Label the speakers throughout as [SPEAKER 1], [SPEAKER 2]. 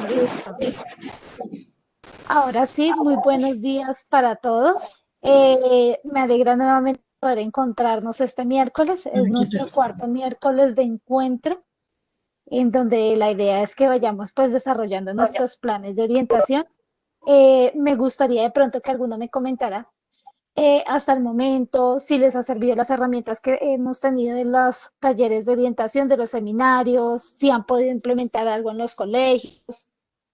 [SPEAKER 1] Listo. Ahora sí, muy buenos días para todos. Me alegra nuevamente poder encontrarnos este miércoles. Es nuestro cuarto miércoles de encuentro, en donde la idea es que vayamos pues desarrollando nuestros planes de orientación. Me gustaría de pronto que alguno me comentara hasta el momento si les ha servido las herramientas que hemos tenido en los talleres de orientación, de los seminarios, si han podido implementar algo en los colegios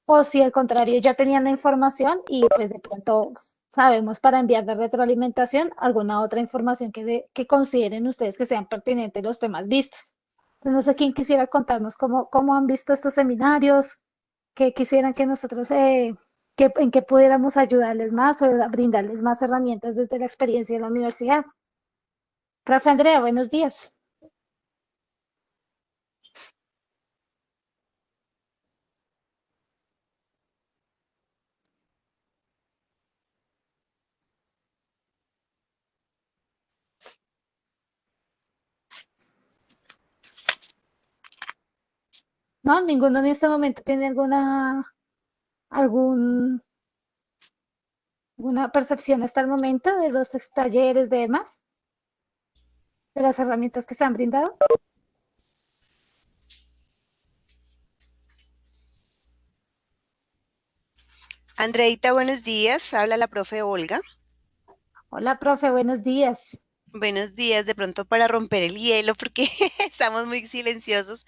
[SPEAKER 1] o si al contrario ya tenían la información y pues de pronto sabemos para enviar de retroalimentación alguna otra información que consideren ustedes que sean pertinentes los temas vistos. Entonces, no sé quién quisiera contarnos cómo han visto estos seminarios, qué quisieran que nosotros, en qué pudiéramos ayudarles más o brindarles más herramientas desde la experiencia de la universidad. Profe Andrea, buenos días. ¿No? ¿Ninguno en este momento tiene algún, alguna percepción hasta el momento de los talleres de demás, de las herramientas que se han brindado?
[SPEAKER 2] Andreita, buenos días. Habla la profe Olga.
[SPEAKER 1] Hola, profe, buenos días.
[SPEAKER 2] Buenos días, de pronto para romper el hielo, porque estamos muy silenciosos.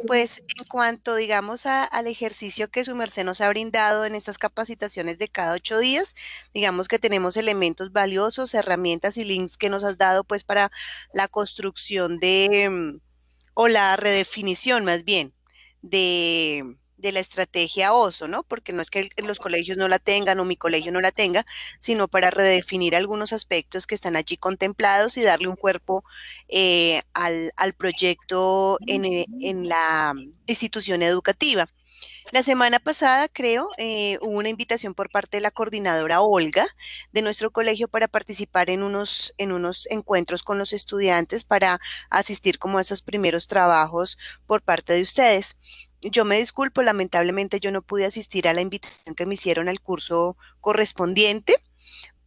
[SPEAKER 2] Pues en cuanto, digamos, al ejercicio que su merced nos ha brindado en estas capacitaciones de cada 8 días, digamos que tenemos elementos valiosos, herramientas y links que nos has dado, pues, para la construcción o la redefinición más bien de la estrategia OSO, ¿no? Porque no es que los colegios no la tengan o mi colegio no la tenga, sino para redefinir algunos aspectos que están allí contemplados y darle un cuerpo al proyecto en la institución educativa. La semana pasada, creo, hubo una invitación por parte de la coordinadora Olga de nuestro colegio para participar en unos encuentros con los estudiantes para asistir como a esos primeros trabajos por parte de ustedes. Yo me disculpo, lamentablemente yo no pude asistir a la invitación que me hicieron al curso correspondiente,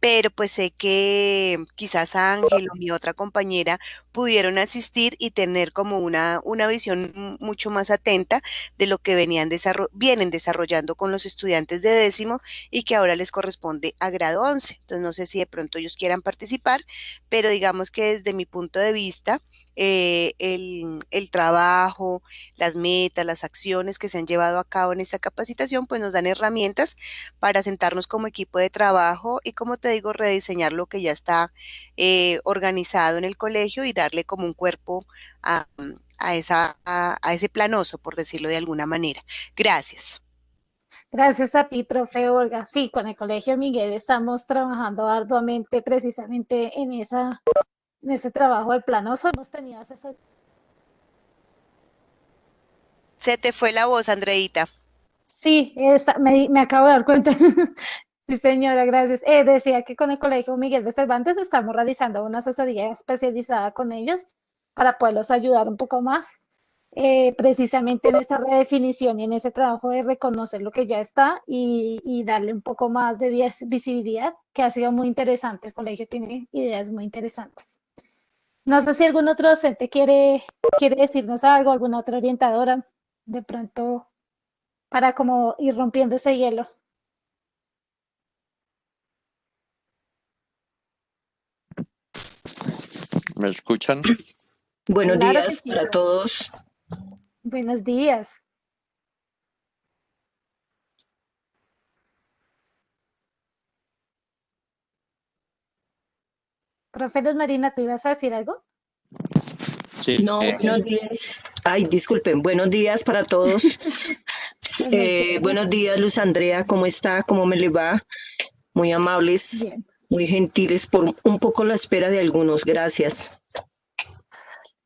[SPEAKER 2] pero pues sé que quizás Ángel o mi otra compañera pudieron asistir y tener como una visión mucho más atenta de lo que vienen desarrollando con los estudiantes de décimo y que ahora les corresponde a grado 11. Entonces no sé si de pronto ellos quieran participar, pero digamos que desde mi punto de vista, el trabajo, las metas, las acciones que se han llevado a cabo en esta capacitación, pues nos dan herramientas para sentarnos como equipo de trabajo y, como te digo, rediseñar lo que ya está organizado en el colegio y darle como un cuerpo a ese planoso, por decirlo de alguna manera. Gracias.
[SPEAKER 1] Gracias a ti, profe Olga. Sí, con el Colegio Miguel estamos trabajando arduamente precisamente en ese trabajo del planoso. Hemos tenido asesoría.
[SPEAKER 2] Se te fue la voz, Andreita.
[SPEAKER 1] Sí, me acabo de dar cuenta. Sí, señora, gracias. Decía que con el Colegio Miguel de Cervantes estamos realizando una asesoría especializada con ellos para poderlos ayudar un poco más, precisamente en esa redefinición y en ese trabajo de reconocer lo que ya está y darle un poco más de visibilidad, que ha sido muy interesante. El colegio tiene ideas muy interesantes. No sé si algún otro docente quiere decirnos algo, alguna otra orientadora, de pronto, para como ir rompiendo ese hielo.
[SPEAKER 3] ¿Me escuchan?
[SPEAKER 4] Buenos
[SPEAKER 1] Claro que
[SPEAKER 4] días
[SPEAKER 1] sí.
[SPEAKER 4] para todos.
[SPEAKER 1] Buenos días. Profe Luz Marina, ¿tú ibas a decir algo?
[SPEAKER 3] Sí,
[SPEAKER 4] No, buenos días. Ay, disculpen, buenos días para todos.
[SPEAKER 1] Buenos días.
[SPEAKER 4] Buenos días, Luz Andrea, ¿cómo está? ¿Cómo me le va? Muy amables,
[SPEAKER 1] Bien.
[SPEAKER 4] muy gentiles por un poco la espera de algunos. Gracias.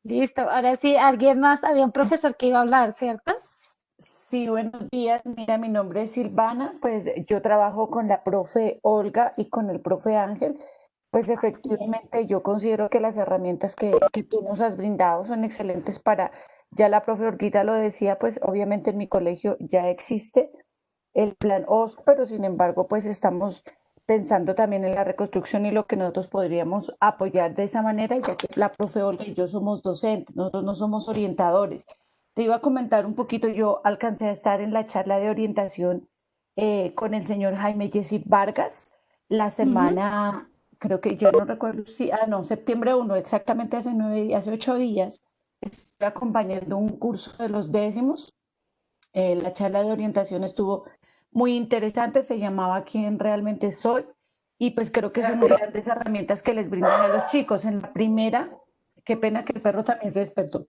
[SPEAKER 1] Listo. Ahora sí, alguien más. Había un profesor que iba a hablar, ¿cierto?
[SPEAKER 5] Sí, buenos días. Mira, mi nombre es Silvana. Pues yo trabajo con la profe Olga y con el profe Ángel Pues efectivamente, yo considero que las herramientas que tú nos has brindado son excelentes para, ya la profe Olguita lo decía, pues obviamente en mi colegio ya existe el plan OS, pero sin embargo, pues estamos pensando también en la reconstrucción y lo que nosotros podríamos apoyar de esa manera, ya que la profe Olga y yo somos docentes, nosotros no somos orientadores. Te iba a comentar un poquito, yo alcancé a estar en la charla de orientación con el señor Jaime Jessy Vargas la
[SPEAKER 1] Ujú.
[SPEAKER 5] semana, creo que yo no recuerdo si, no, septiembre 1 exactamente hace 9 días, hace 8 días, estoy acompañando un curso de los décimos. La charla de orientación estuvo muy interesante, se llamaba ¿Quién realmente soy? Y pues creo que son grandes herramientas que les brindan a los chicos. En la primera, qué pena que el perro también se despertó.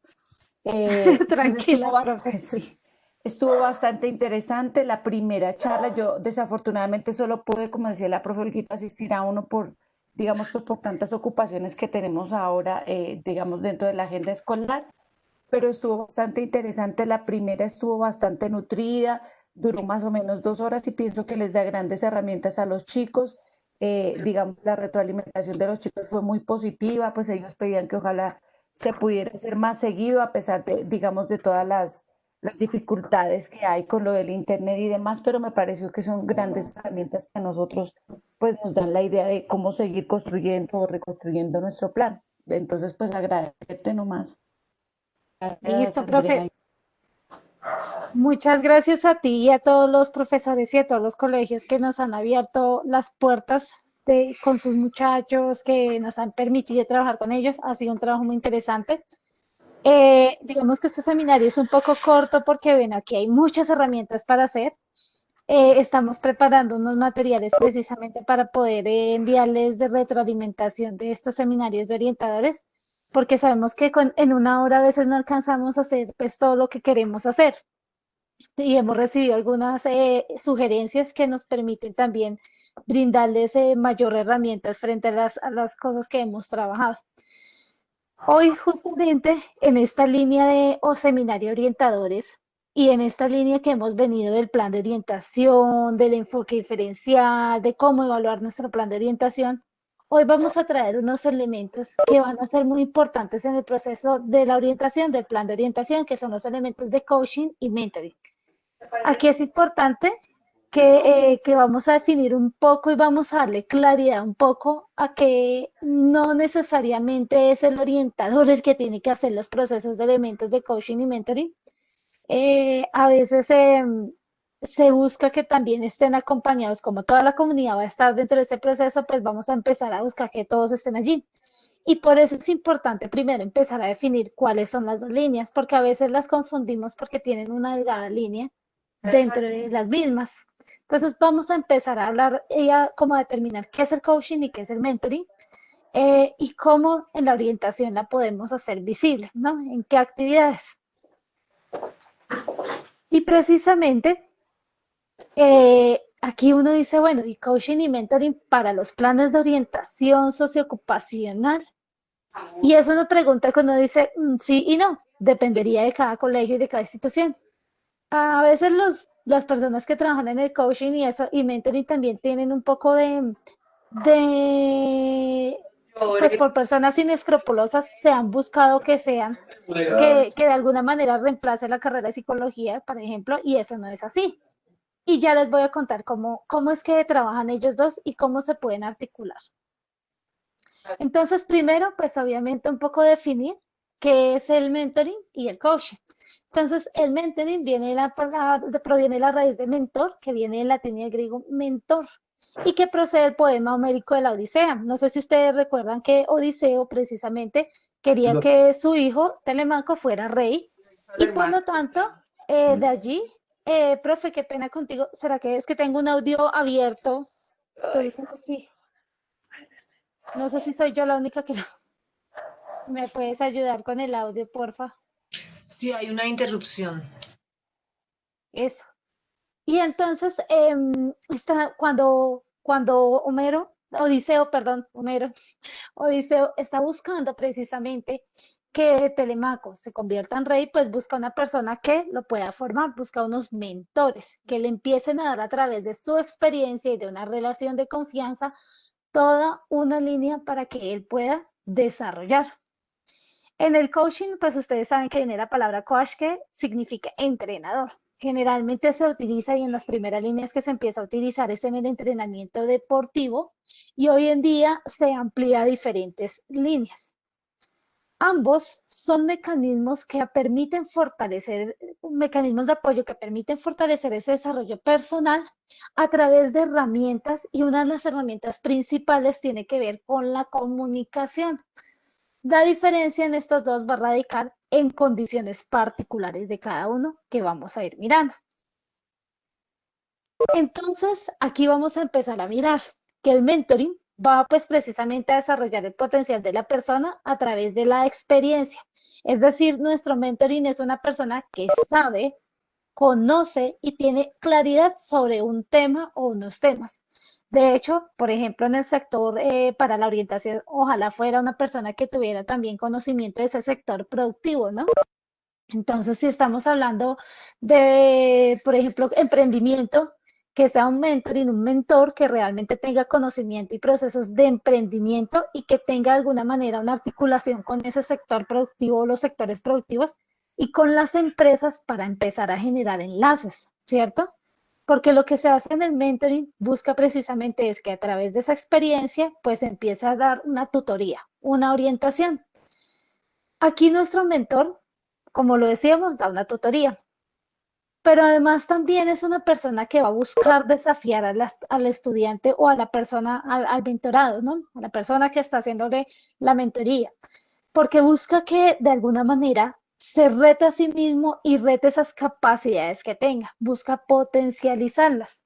[SPEAKER 5] Pues
[SPEAKER 1] Tranquila, profe.
[SPEAKER 5] sí, estuvo bastante interesante la primera charla. Yo desafortunadamente solo pude, como decía la profe Olguita, asistir a uno por, digamos, pues por tantas ocupaciones que tenemos ahora, digamos, dentro de la agenda escolar, pero estuvo bastante interesante. La primera estuvo bastante nutrida, duró más o menos 2 horas y pienso que les da grandes herramientas a los chicos. Digamos, la retroalimentación de los chicos fue muy positiva, pues ellos pedían que ojalá se pudiera hacer más seguido a pesar de, digamos, de todas las dificultades que hay con lo del internet y demás, pero me pareció que son grandes herramientas que a nosotros pues nos dan la idea de cómo seguir construyendo o reconstruyendo nuestro plan. Entonces, pues agradecerte nomás. Gracias,
[SPEAKER 1] Listo,
[SPEAKER 5] Andrea.
[SPEAKER 1] profe. Muchas gracias a ti y a todos los profesores y a todos los colegios que nos han abierto las puertas con sus muchachos, que nos han permitido trabajar con ellos. Ha sido un trabajo muy interesante. Digamos que este seminario es un poco corto porque, bueno, aquí hay muchas herramientas para hacer. Estamos preparando unos materiales precisamente para poder enviarles de retroalimentación de estos seminarios de orientadores, porque sabemos que en una hora a veces no alcanzamos a hacer pues todo lo que queremos hacer. Y hemos recibido algunas sugerencias que nos permiten también brindarles mayor herramientas frente a las cosas que hemos trabajado. Hoy justamente en esta línea de o seminario orientadores y en esta línea que hemos venido del plan de orientación, del enfoque diferencial, de cómo evaluar nuestro plan de orientación, hoy vamos a traer unos elementos que van a ser muy importantes en el proceso de la orientación, del plan de orientación, que son los elementos de coaching y mentoring. Aquí es importante que vamos a definir un poco y vamos a darle claridad un poco a que no necesariamente es el orientador el que tiene que hacer los procesos de elementos de coaching y mentoring. A veces se busca que también estén acompañados, como toda la comunidad va a estar dentro de ese proceso, pues vamos a empezar a buscar que todos estén allí. Y por eso es importante primero empezar a definir cuáles son las dos líneas, porque a veces las confundimos porque tienen una delgada línea dentro de las mismas. Entonces vamos a empezar a hablar ella como a determinar qué es el coaching y qué es el mentoring, y cómo en la orientación la podemos hacer visible, ¿no? En qué actividades. Y precisamente aquí uno dice, bueno, y coaching y mentoring para los planes de orientación socioocupacional. Y es una pregunta que uno dice sí y no, dependería de cada colegio y de cada institución. A veces las personas que trabajan en el coaching y eso y mentoring también tienen un poco de pues por personas inescrupulosas se han buscado que sean, que de alguna manera reemplace la carrera de psicología, por ejemplo, y eso no es así. Y ya les voy a contar cómo es que trabajan ellos dos y cómo se pueden articular. Entonces, primero, pues obviamente un poco definir qué es el mentoring y el coaching. Entonces, el mentoring proviene de la raíz de mentor, que viene del latín y del griego mentor, y que procede del poema homérico de la Odisea. No sé si ustedes recuerdan que Odiseo precisamente quería que su hijo Telemaco fuera rey, y por lo tanto, de allí, profe, qué pena contigo, ¿será que es que tengo un audio abierto? Entonces, no sé si soy yo la única que no. ¿Me puedes ayudar con el audio, porfa?
[SPEAKER 6] Sí, hay una interrupción.
[SPEAKER 1] Eso. Y entonces, cuando Odiseo, perdón, Odiseo está buscando precisamente que Telemaco se convierta en rey, pues busca una persona que lo pueda formar, busca unos mentores que le empiecen a dar a través de su experiencia y de una relación de confianza toda una línea para que él pueda desarrollar. En el coaching, pues ustedes saben que viene la palabra coach que significa entrenador. Generalmente se utiliza y en las primeras líneas que se empieza a utilizar es en el entrenamiento deportivo y hoy en día se amplía a diferentes líneas. Ambos son mecanismos que permiten fortalecer, mecanismos de apoyo que permiten fortalecer ese desarrollo personal a través de herramientas y una de las herramientas principales tiene que ver con la comunicación. La diferencia en estos dos va a radicar en condiciones particulares de cada uno que vamos a ir mirando. Entonces, aquí vamos a empezar a mirar que el mentoring va pues precisamente a desarrollar el potencial de la persona a través de la experiencia. Es decir, nuestro mentoring es una persona que sabe, conoce y tiene claridad sobre un tema o unos temas. De hecho, por ejemplo, en el sector para la orientación, ojalá fuera una persona que tuviera también conocimiento de ese sector productivo, ¿no? Entonces, si estamos hablando de, por ejemplo, emprendimiento, que sea un mentoring, un mentor que realmente tenga conocimiento y procesos de emprendimiento y que tenga de alguna manera una articulación con ese sector productivo o los sectores productivos y con las empresas para empezar a generar enlaces, ¿cierto? Porque lo que se hace en el mentoring busca precisamente es que a través de esa experiencia pues empieza a dar una tutoría, una orientación. Aquí nuestro mentor, como lo decíamos, da una tutoría, pero además también es una persona que va a buscar desafiar al estudiante o a la persona, al mentorado, ¿no? A la persona que está haciéndole la mentoría, porque busca que de alguna manera se rete a sí mismo y rete esas capacidades que tenga, busca potencializarlas,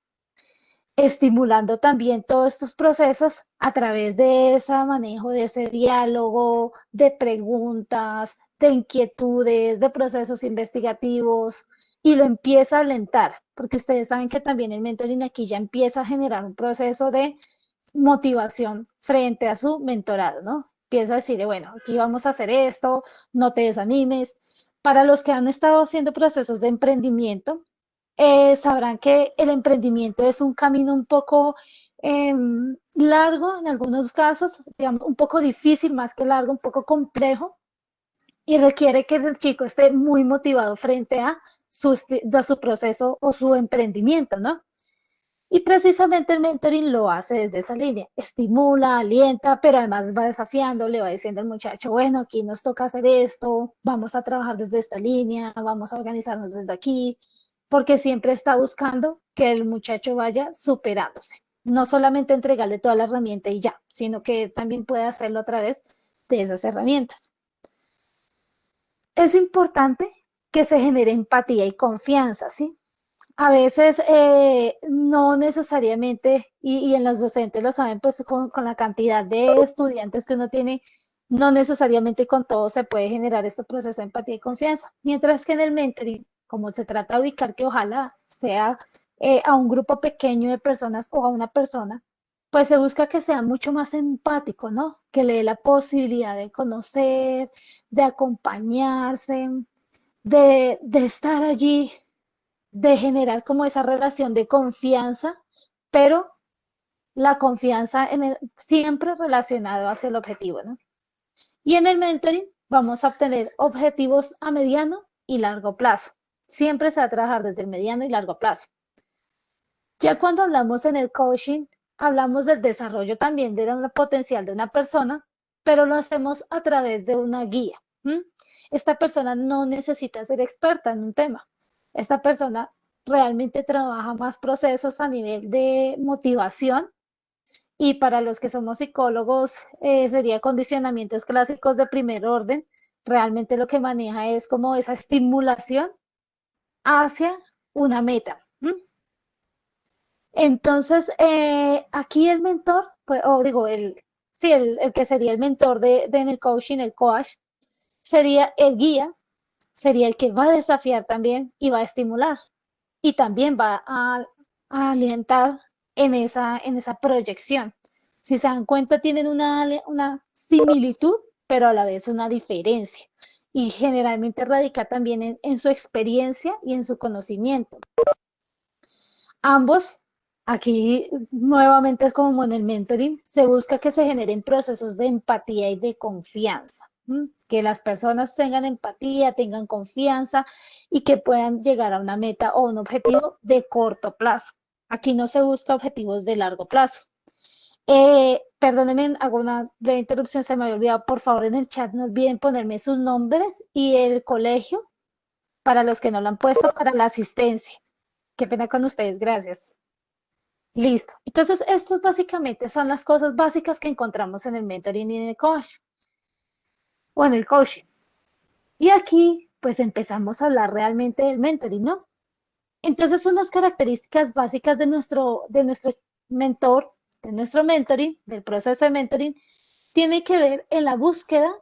[SPEAKER 1] estimulando también todos estos procesos a través de ese manejo, de ese diálogo, de preguntas, de inquietudes, de procesos investigativos, y lo empieza a alentar, porque ustedes saben que también el mentoring aquí ya empieza a generar un proceso de motivación frente a su mentorado, ¿no? Empieza a decirle, bueno, aquí vamos a hacer esto, no te desanimes. Para los que han estado haciendo procesos de emprendimiento, sabrán que el emprendimiento es un camino un poco largo en algunos casos, digamos, un poco difícil más que largo, un poco complejo y requiere que el chico esté muy motivado frente a su proceso o su emprendimiento, ¿no? Y precisamente el mentoring lo hace desde esa línea, estimula, alienta, pero además va desafiando, le va diciendo al muchacho, bueno, aquí nos toca hacer esto, vamos a trabajar desde esta línea, vamos a organizarnos desde aquí, porque siempre está buscando que el muchacho vaya superándose. No solamente entregarle toda la herramienta y ya, sino que también puede hacerlo a través de esas herramientas. Es importante que se genere empatía y confianza, ¿sí? A veces no necesariamente, y en los docentes lo saben, pues con la cantidad de estudiantes que uno tiene, no necesariamente con todo se puede generar este proceso de empatía y confianza. Mientras que en el mentoring, como se trata de ubicar que ojalá sea a un grupo pequeño de personas o a una persona, pues se busca que sea mucho más empático, ¿no? Que le dé la posibilidad de conocer, de acompañarse, de estar allí, de generar como esa relación de confianza, pero la confianza siempre relacionado hacia el objetivo, ¿no? Y en el mentoring vamos a obtener objetivos a mediano y largo plazo. Siempre se va a trabajar desde el mediano y largo plazo. Ya cuando hablamos en el coaching, hablamos del desarrollo también del potencial de una persona, pero lo hacemos a través de una guía. Esta persona no necesita ser experta en un tema. Esta persona realmente trabaja más procesos a nivel de motivación y para los que somos psicólogos sería condicionamientos clásicos de primer orden. Realmente lo que maneja es como esa estimulación hacia una meta. Entonces, aquí el mentor, pues, o digo, sí, el que sería el mentor en el coaching, el coach, sería el guía, sería el que va a desafiar también y va a estimular y también va a alientar en esa proyección. Si se dan cuenta, tienen una similitud, pero a la vez una diferencia. Y generalmente radica también en su experiencia y en su conocimiento. Ambos Aquí nuevamente es como en el mentoring, se busca que se generen procesos de empatía y de confianza, que las personas tengan empatía, tengan confianza y que puedan llegar a una meta o un objetivo de corto plazo. Aquí no se busca objetivos de largo plazo. Perdónenme, hago una breve interrupción, se me había olvidado, por favor en el chat no olviden ponerme sus nombres y el colegio para los que no lo han puesto para la asistencia. Qué pena con ustedes, gracias. Listo. Entonces, estos básicamente son las cosas básicas que encontramos en el mentoring y en el coach o en el coaching. Y aquí, pues empezamos a hablar realmente del mentoring, ¿no? Entonces, unas características básicas de nuestro mentor, de nuestro mentoring, del proceso de mentoring, tiene que ver en la búsqueda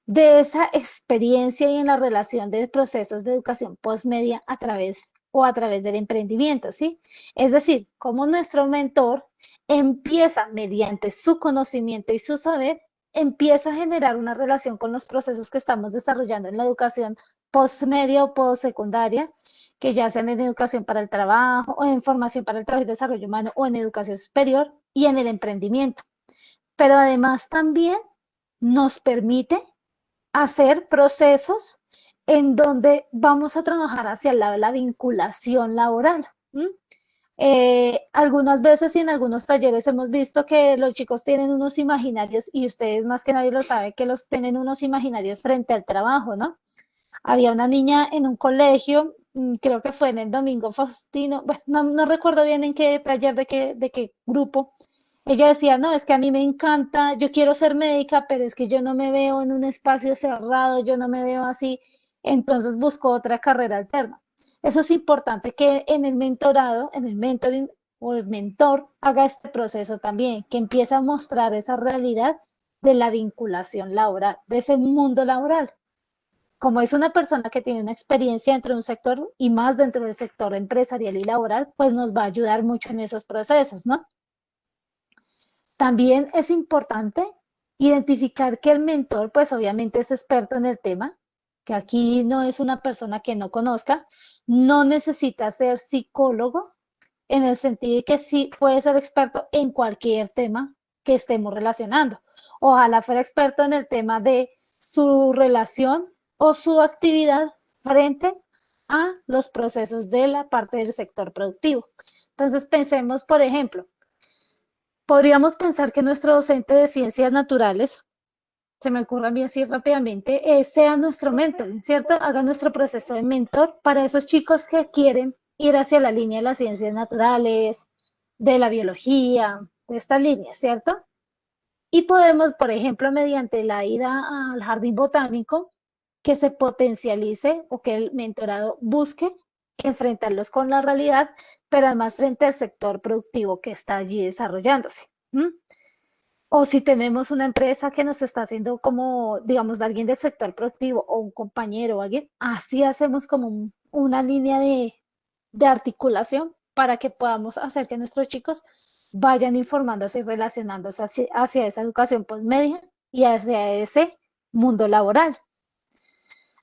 [SPEAKER 1] de esa experiencia y en la relación de procesos de educación postmedia a través del emprendimiento, ¿sí? Es decir, cómo nuestro mentor empieza mediante su conocimiento y su saber, empieza a generar una relación con los procesos que estamos desarrollando en la educación postmedia o postsecundaria, que ya sean en educación para el trabajo, o en formación para el trabajo y desarrollo humano, o en educación superior y en el emprendimiento. Pero además también nos permite hacer procesos en donde vamos a trabajar hacia el lado de la vinculación laboral. Algunas veces y en algunos talleres hemos visto que los chicos tienen unos imaginarios y ustedes más que nadie lo saben que los tienen unos imaginarios frente al trabajo, ¿no? Había una niña en un colegio, creo que fue en el Domingo Faustino, bueno, no recuerdo bien en qué taller de qué grupo. Ella decía, no, es que a mí me encanta, yo quiero ser médica, pero es que yo no me veo en un espacio cerrado, yo no me veo así, entonces busco otra carrera alterna. Eso es importante que en el mentorado, en el mentoring o el mentor haga este proceso también, que empiece a mostrar esa realidad de la vinculación laboral, de ese mundo laboral. Como es una persona que tiene una experiencia dentro de un sector y más dentro del sector empresarial y laboral, pues nos va a ayudar mucho en esos procesos, ¿no? También es importante identificar que el mentor, pues obviamente es experto en el tema, que aquí no es una persona que no conozca, no necesita ser psicólogo en el sentido de que sí puede ser experto en cualquier tema que estemos relacionando. Ojalá fuera experto en el tema de su relación o su actividad frente a los procesos de la parte del sector productivo. Entonces pensemos, por ejemplo, podríamos pensar que nuestro docente de ciencias naturales, se me ocurre a mí así rápidamente, sea nuestro mentor, ¿cierto? Haga nuestro proceso de mentor para esos chicos que quieren ir hacia la línea de las ciencias naturales, de la biología, de esta línea, ¿cierto? Y podemos, por ejemplo, mediante la ida al jardín botánico, que se potencialice o que el mentorado busque enfrentarlos con la realidad, pero además frente al sector productivo que está allí desarrollándose. O si tenemos una empresa que nos está haciendo como, digamos, de alguien del sector productivo o un compañero o alguien, así hacemos como una línea de articulación para que podamos hacer que nuestros chicos vayan informándose y relacionándose hacia esa educación postmedia y hacia ese mundo laboral.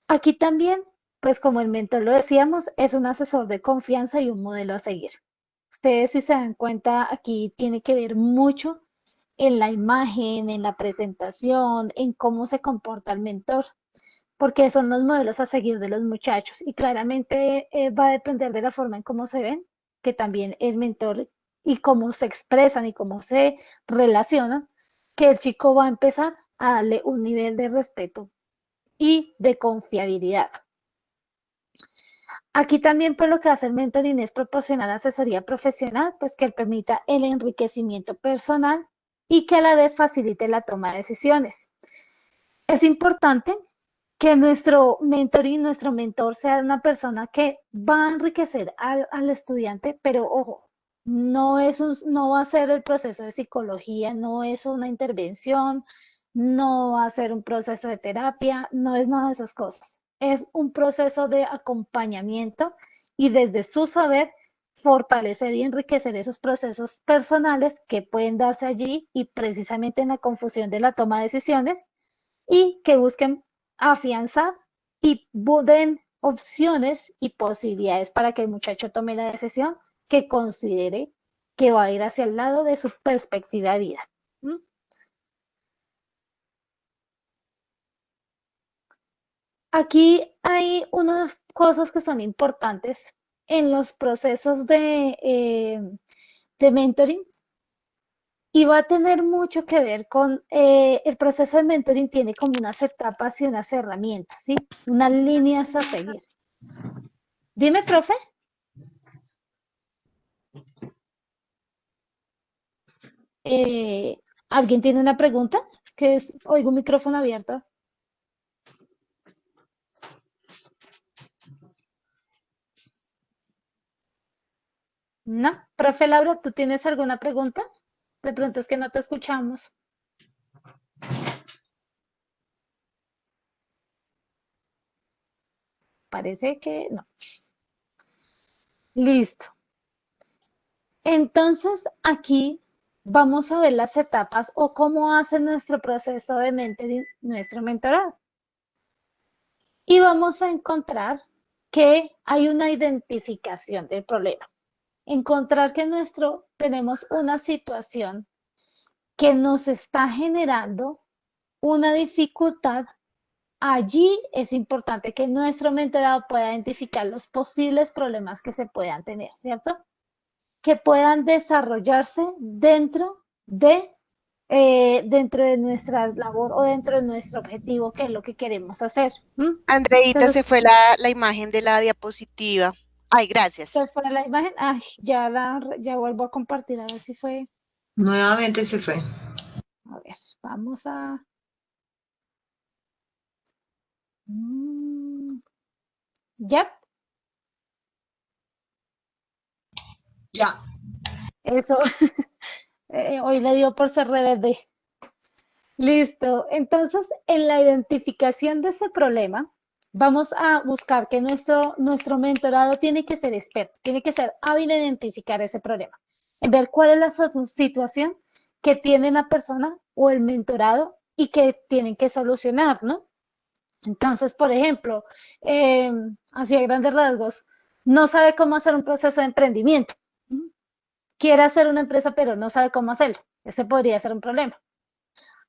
[SPEAKER 1] Aquí también, pues como el mentor lo decíamos, es un asesor de confianza y un modelo a seguir. Ustedes, si se dan cuenta, aquí tiene que ver mucho en la imagen, en la presentación, en cómo se comporta el mentor, porque son los modelos a seguir de los muchachos y claramente va a depender de la forma en cómo se ven, que también el mentor y cómo se expresan y cómo se relacionan, que el chico va a empezar a darle un nivel de respeto y de confiabilidad. Aquí también pues lo que hace el mentoring es proporcionar asesoría profesional, pues que permita el enriquecimiento personal y que a la vez facilite la toma de decisiones. Es importante que nuestro mentoring, nuestro mentor sea una persona que va a enriquecer al estudiante, pero ojo, no va a ser el proceso de psicología, no es una intervención, no va a ser un proceso de terapia, no es nada de esas cosas. Es un proceso de acompañamiento y desde su saber fortalecer y enriquecer esos procesos personales que pueden darse allí y precisamente en la confusión de la toma de decisiones y que busquen afianzar y den opciones y posibilidades para que el muchacho tome la decisión que considere que va a ir hacia el lado de su perspectiva de vida. ¿Mm? Aquí hay unas cosas que son importantes en los procesos de mentoring y va a tener mucho que ver con el proceso de mentoring tiene como unas etapas y unas herramientas, ¿sí? Unas líneas a seguir. Dime, profe. ¿Alguien tiene una pregunta? Es que oigo un micrófono abierto. No, profe Laura, ¿tú tienes alguna pregunta? De pronto es que no te escuchamos. Parece que no. Listo. Entonces, aquí vamos a ver las etapas o cómo hace nuestro proceso de mentoring, nuestro mentorado. Y vamos a encontrar que hay una identificación del problema. Encontrar que tenemos una situación que nos está generando una dificultad. Allí es importante que nuestro mentorado pueda identificar los posibles problemas que se puedan tener, ¿cierto? Que puedan desarrollarse dentro de nuestra labor o dentro de nuestro objetivo, que es lo que queremos hacer.
[SPEAKER 2] Andreita, se
[SPEAKER 1] Entonces,
[SPEAKER 2] fue la imagen de la diapositiva. Ay, gracias.
[SPEAKER 1] ¿se fue la imagen? Ay, ya vuelvo a compartir, a ver si fue.
[SPEAKER 6] Nuevamente se fue.
[SPEAKER 1] A ver, vamos a. Mm, ¿Ya?
[SPEAKER 6] Ya.
[SPEAKER 1] Eso. Hoy le dio por ser rebelde. Listo. Entonces, en la identificación de ese problema, vamos a buscar que nuestro mentorado tiene que ser experto, tiene que ser hábil en identificar ese problema, en ver cuál es la situación que tiene la persona o el mentorado y que tienen que solucionar, ¿no? Entonces, por ejemplo, así a grandes rasgos, no sabe cómo hacer un proceso de emprendimiento. ¿Mm? Quiere hacer una empresa, pero no sabe cómo hacerlo. Ese podría ser un problema.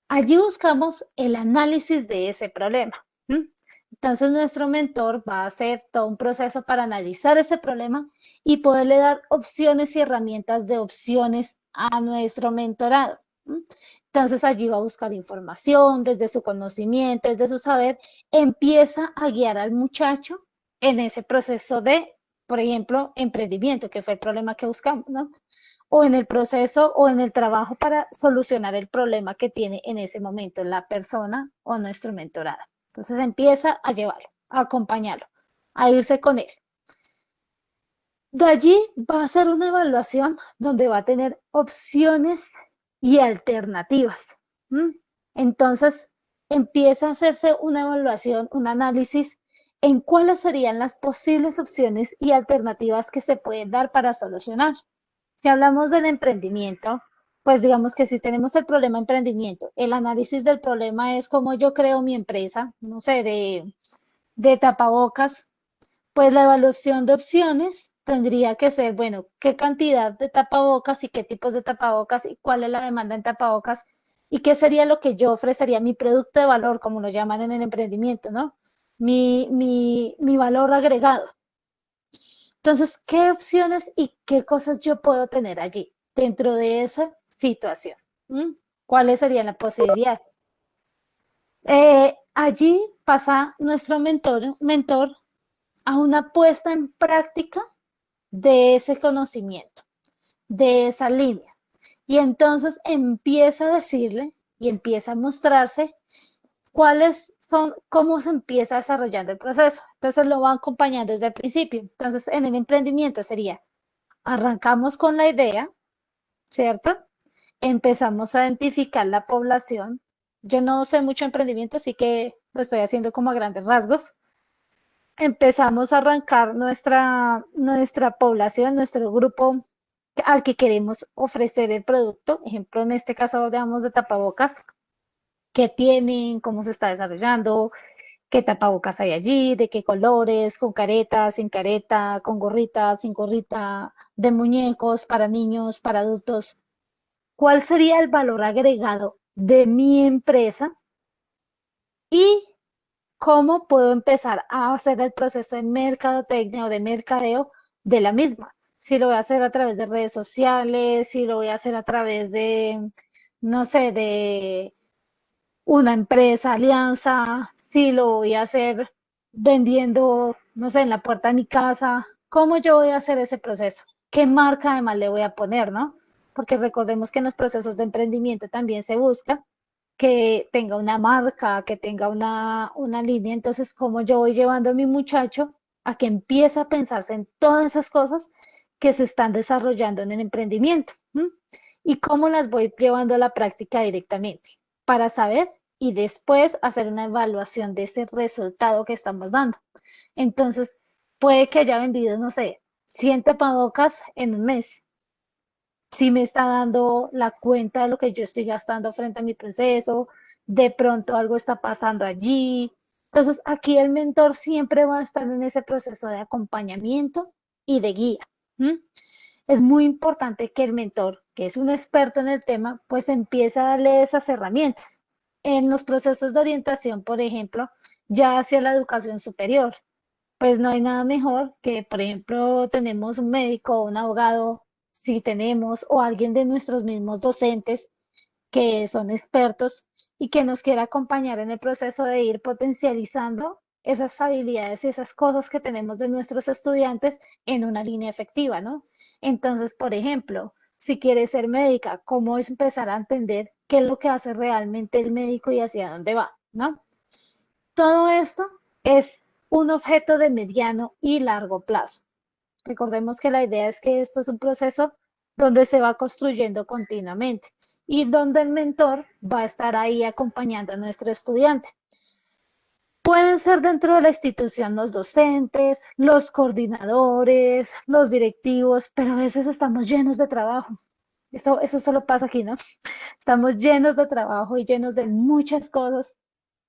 [SPEAKER 1] Allí buscamos el análisis de ese problema. ¿Mm? Entonces nuestro mentor va a hacer todo un proceso para analizar ese problema y poderle dar opciones y herramientas de opciones a nuestro mentorado. ¿Mm? Entonces allí va a buscar información desde su conocimiento, desde su saber, empieza a guiar al muchacho en ese proceso de, por ejemplo, emprendimiento, que fue el problema que buscamos, ¿no? O en el proceso o en el trabajo para solucionar el problema que tiene en ese momento la persona o nuestro mentorado. Entonces empieza a llevarlo, a acompañarlo, a irse con él. De allí va a hacer una evaluación donde va a tener opciones y alternativas. ¿Mm? Entonces empieza a hacerse una evaluación, un análisis en cuáles serían las posibles opciones y alternativas que se pueden dar para solucionar. Si hablamos del emprendimiento, pues digamos que si tenemos el problema de emprendimiento, el análisis del problema es cómo yo creo mi empresa, no sé, de tapabocas, pues la evaluación de opciones tendría que ser, bueno, qué cantidad de tapabocas y qué tipos de tapabocas y cuál es la demanda en tapabocas y qué sería lo que yo ofrecería, mi producto de valor, como lo llaman en el emprendimiento, ¿no? Mi valor agregado. Entonces, ¿qué opciones y qué cosas yo puedo tener allí dentro de esa situación? ¿Mm? ¿Cuáles serían las posibilidades? Allí pasa nuestro mentor a una puesta en práctica de ese conocimiento, de esa línea. Y entonces empieza a decirle y empieza a mostrarse cuáles son, cómo se empieza desarrollando el proceso. Entonces lo va acompañando desde el principio. Entonces en el emprendimiento sería, arrancamos con la idea, ¿cierto? Empezamos a identificar la población. Yo no sé mucho de emprendimiento, así que lo estoy haciendo como a grandes rasgos. Empezamos a arrancar nuestra población, nuestro grupo al que queremos ofrecer el producto. Ejemplo, en este caso hablamos de tapabocas, qué tienen, cómo se está desarrollando, qué tapabocas hay allí, de qué colores, con careta, sin careta, con gorrita, sin gorrita, de muñecos, para niños, para adultos. ¿Cuál sería el valor agregado de mi empresa y cómo puedo empezar a hacer el proceso de mercadotecnia o de mercadeo de la misma? Si lo voy a hacer a través de redes sociales, si lo voy a hacer a través de, no sé, de una empresa, alianza, si lo voy a hacer vendiendo, no sé, en la puerta de mi casa, ¿cómo yo voy a hacer ese proceso? ¿Qué marca además le voy a poner, no? Porque recordemos que en los procesos de emprendimiento también se busca que tenga una marca, que tenga una línea. Entonces, ¿cómo yo voy llevando a mi muchacho a que empiece a pensarse en todas esas cosas que se están desarrollando en el emprendimiento? ¿M? Y cómo las voy llevando a la práctica directamente para saber y después hacer una evaluación de ese resultado que estamos dando. Entonces, puede que haya vendido, no sé, 100 tapabocas en un mes. Si me está dando la cuenta de lo que yo estoy gastando frente a mi proceso, de pronto algo está pasando allí. Entonces, aquí el mentor siempre va a estar en ese proceso de acompañamiento y de guía. ¿M? Es muy importante que el mentor, que es un experto en el tema, pues empiece a darle esas herramientas. En los procesos de orientación, por ejemplo, ya hacia la educación superior, pues no hay nada mejor que, por ejemplo, tenemos un médico o un abogado, si tenemos, o alguien de nuestros mismos docentes que son expertos y que nos quiera acompañar en el proceso de ir potencializando esas habilidades y esas cosas que tenemos de nuestros estudiantes en una línea efectiva, ¿no? Entonces, por ejemplo, si quieres ser médica, ¿cómo es empezar a entender qué es lo que hace realmente el médico y hacia dónde va, ¿no? Todo esto es un objeto de mediano y largo plazo. Recordemos que la idea es que esto es un proceso donde se va construyendo continuamente y donde el mentor va a estar ahí acompañando a nuestro estudiante. Pueden ser dentro de la institución los docentes, los coordinadores, los directivos, pero a veces estamos llenos de trabajo. Eso solo pasa aquí, ¿no? Estamos llenos de trabajo y llenos de muchas cosas.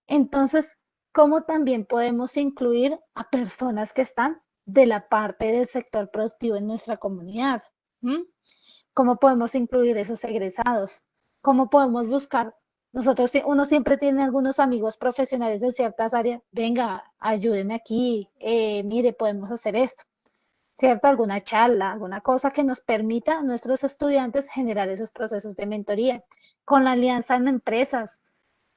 [SPEAKER 1] Entonces, ¿cómo también podemos incluir a personas que están de la parte del sector productivo en nuestra comunidad? ¿Mm? ¿Cómo podemos incluir esos egresados? ¿Cómo podemos buscar? Nosotros, uno siempre tiene algunos amigos profesionales de ciertas áreas. Venga, ayúdeme aquí. Mire, podemos hacer esto. ¿Cierto? Alguna charla, alguna cosa que nos permita a nuestros estudiantes generar esos procesos de mentoría. Con la alianza en empresas,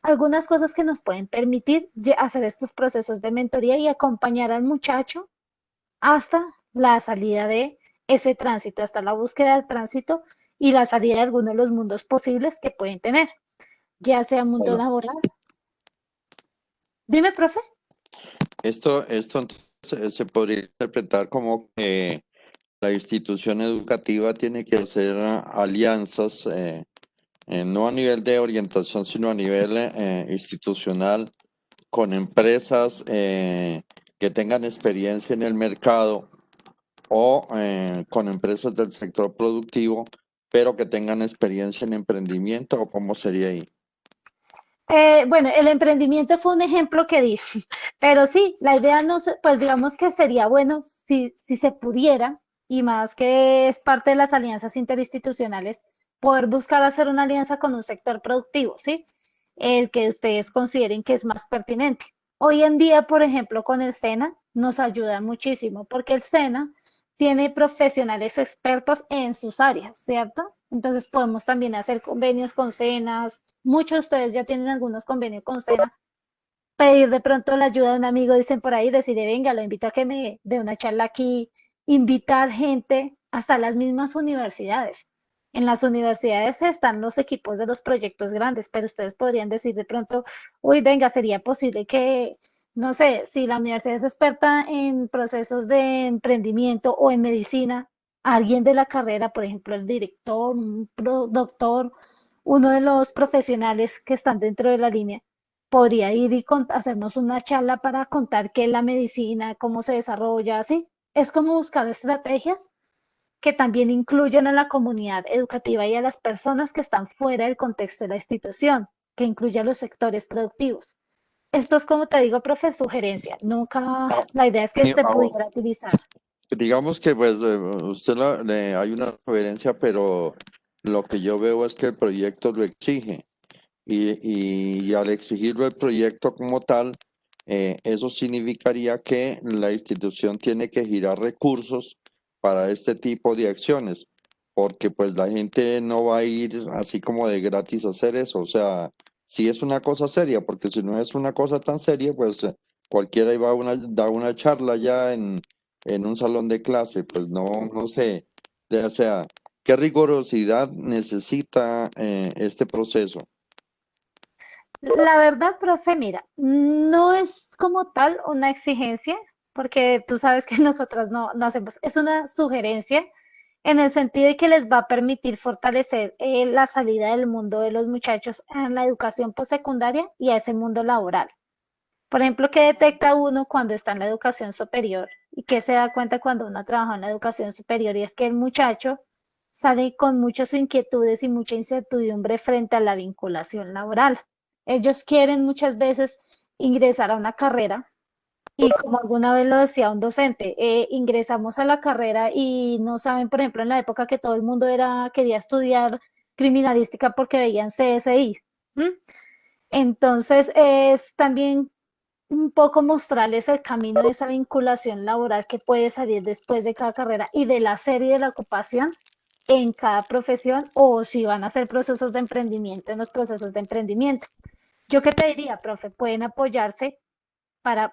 [SPEAKER 1] algunas cosas que nos pueden permitir hacer estos procesos de mentoría y acompañar al muchacho hasta la salida de ese tránsito, hasta la búsqueda del tránsito y la salida de algunos de los mundos posibles que pueden tener, ya sea mundo
[SPEAKER 3] Bueno,
[SPEAKER 1] laboral. Dime, profe.
[SPEAKER 3] esto entonces, se podría interpretar como que la institución educativa tiene que hacer alianzas, no a nivel de orientación, sino a nivel institucional, con empresas que tengan experiencia en el mercado o con empresas del sector productivo, pero que tengan experiencia en emprendimiento, o cómo sería ahí.
[SPEAKER 1] Bueno, el emprendimiento fue un ejemplo que di, pero sí, la idea no, pues digamos que sería bueno si se pudiera, y más que es parte de las alianzas interinstitucionales, poder buscar hacer una alianza con un sector productivo, ¿sí? El que ustedes consideren que es más pertinente. Hoy en día, por ejemplo, con el SENA nos ayuda muchísimo, porque el SENA tiene profesionales expertos en sus áreas, ¿cierto? Entonces podemos también hacer convenios con SENAs. Muchos de ustedes ya tienen algunos convenios con SENA. Pedir de pronto la ayuda de un amigo, dicen por ahí, decirle, venga, lo invito a que me dé una charla aquí, invitar gente hasta las mismas universidades. En las universidades están los equipos de los proyectos grandes, pero ustedes podrían decir de pronto, uy, venga, sería posible que, no sé, si la universidad es experta en procesos de emprendimiento o en medicina, alguien de la carrera, por ejemplo, el director, un doctor, uno de los profesionales que están dentro de la línea, podría ir y hacernos una charla para contar qué es la medicina, cómo se desarrolla, así. Es como buscar estrategias que también incluyan a la comunidad educativa y a las personas que están fuera del contexto de la institución, que incluya los sectores productivos. Esto es como te digo, profe, sugerencia. Nunca,
[SPEAKER 3] Ah,
[SPEAKER 1] la idea es que
[SPEAKER 3] y
[SPEAKER 1] se
[SPEAKER 3] ahora,
[SPEAKER 1] pudiera utilizar.
[SPEAKER 3] digamos que pues usted hay una referencia, pero lo que yo veo es que el proyecto lo exige. Y al exigirlo el proyecto como tal, eso significaría que la institución tiene que girar recursos para este tipo de acciones, porque pues la gente no va a ir así como de gratis a hacer eso. O sea, si es una cosa seria, porque si no es una cosa tan seria, pues cualquiera iba a da una charla ya en un salón de clase, pues no, no sé. O sea, ¿qué rigurosidad necesita este proceso?
[SPEAKER 1] La verdad, profe, mira, no es como tal una exigencia, porque tú sabes que nosotras no hacemos, es una sugerencia en el sentido de que les va a permitir fortalecer la salida del mundo de los muchachos en la educación postsecundaria y a ese mundo laboral. Por ejemplo, ¿qué detecta uno cuando está en la educación superior? ¿Y qué se da cuenta cuando uno trabaja en la educación superior? Y es que el muchacho sale con muchas inquietudes y mucha incertidumbre frente a la vinculación laboral. Ellos quieren muchas veces ingresar a una carrera y como alguna vez lo decía un docente, ingresamos a la carrera y no saben, por ejemplo, en la época que todo el mundo quería estudiar criminalística porque veían CSI. ¿M? Entonces, es también un poco mostrarles el camino de esa vinculación laboral que puede salir después de cada carrera y de la serie de la ocupación en cada profesión o si van a hacer procesos de emprendimiento en los procesos de emprendimiento. Yo qué te diría, profe, pueden apoyarse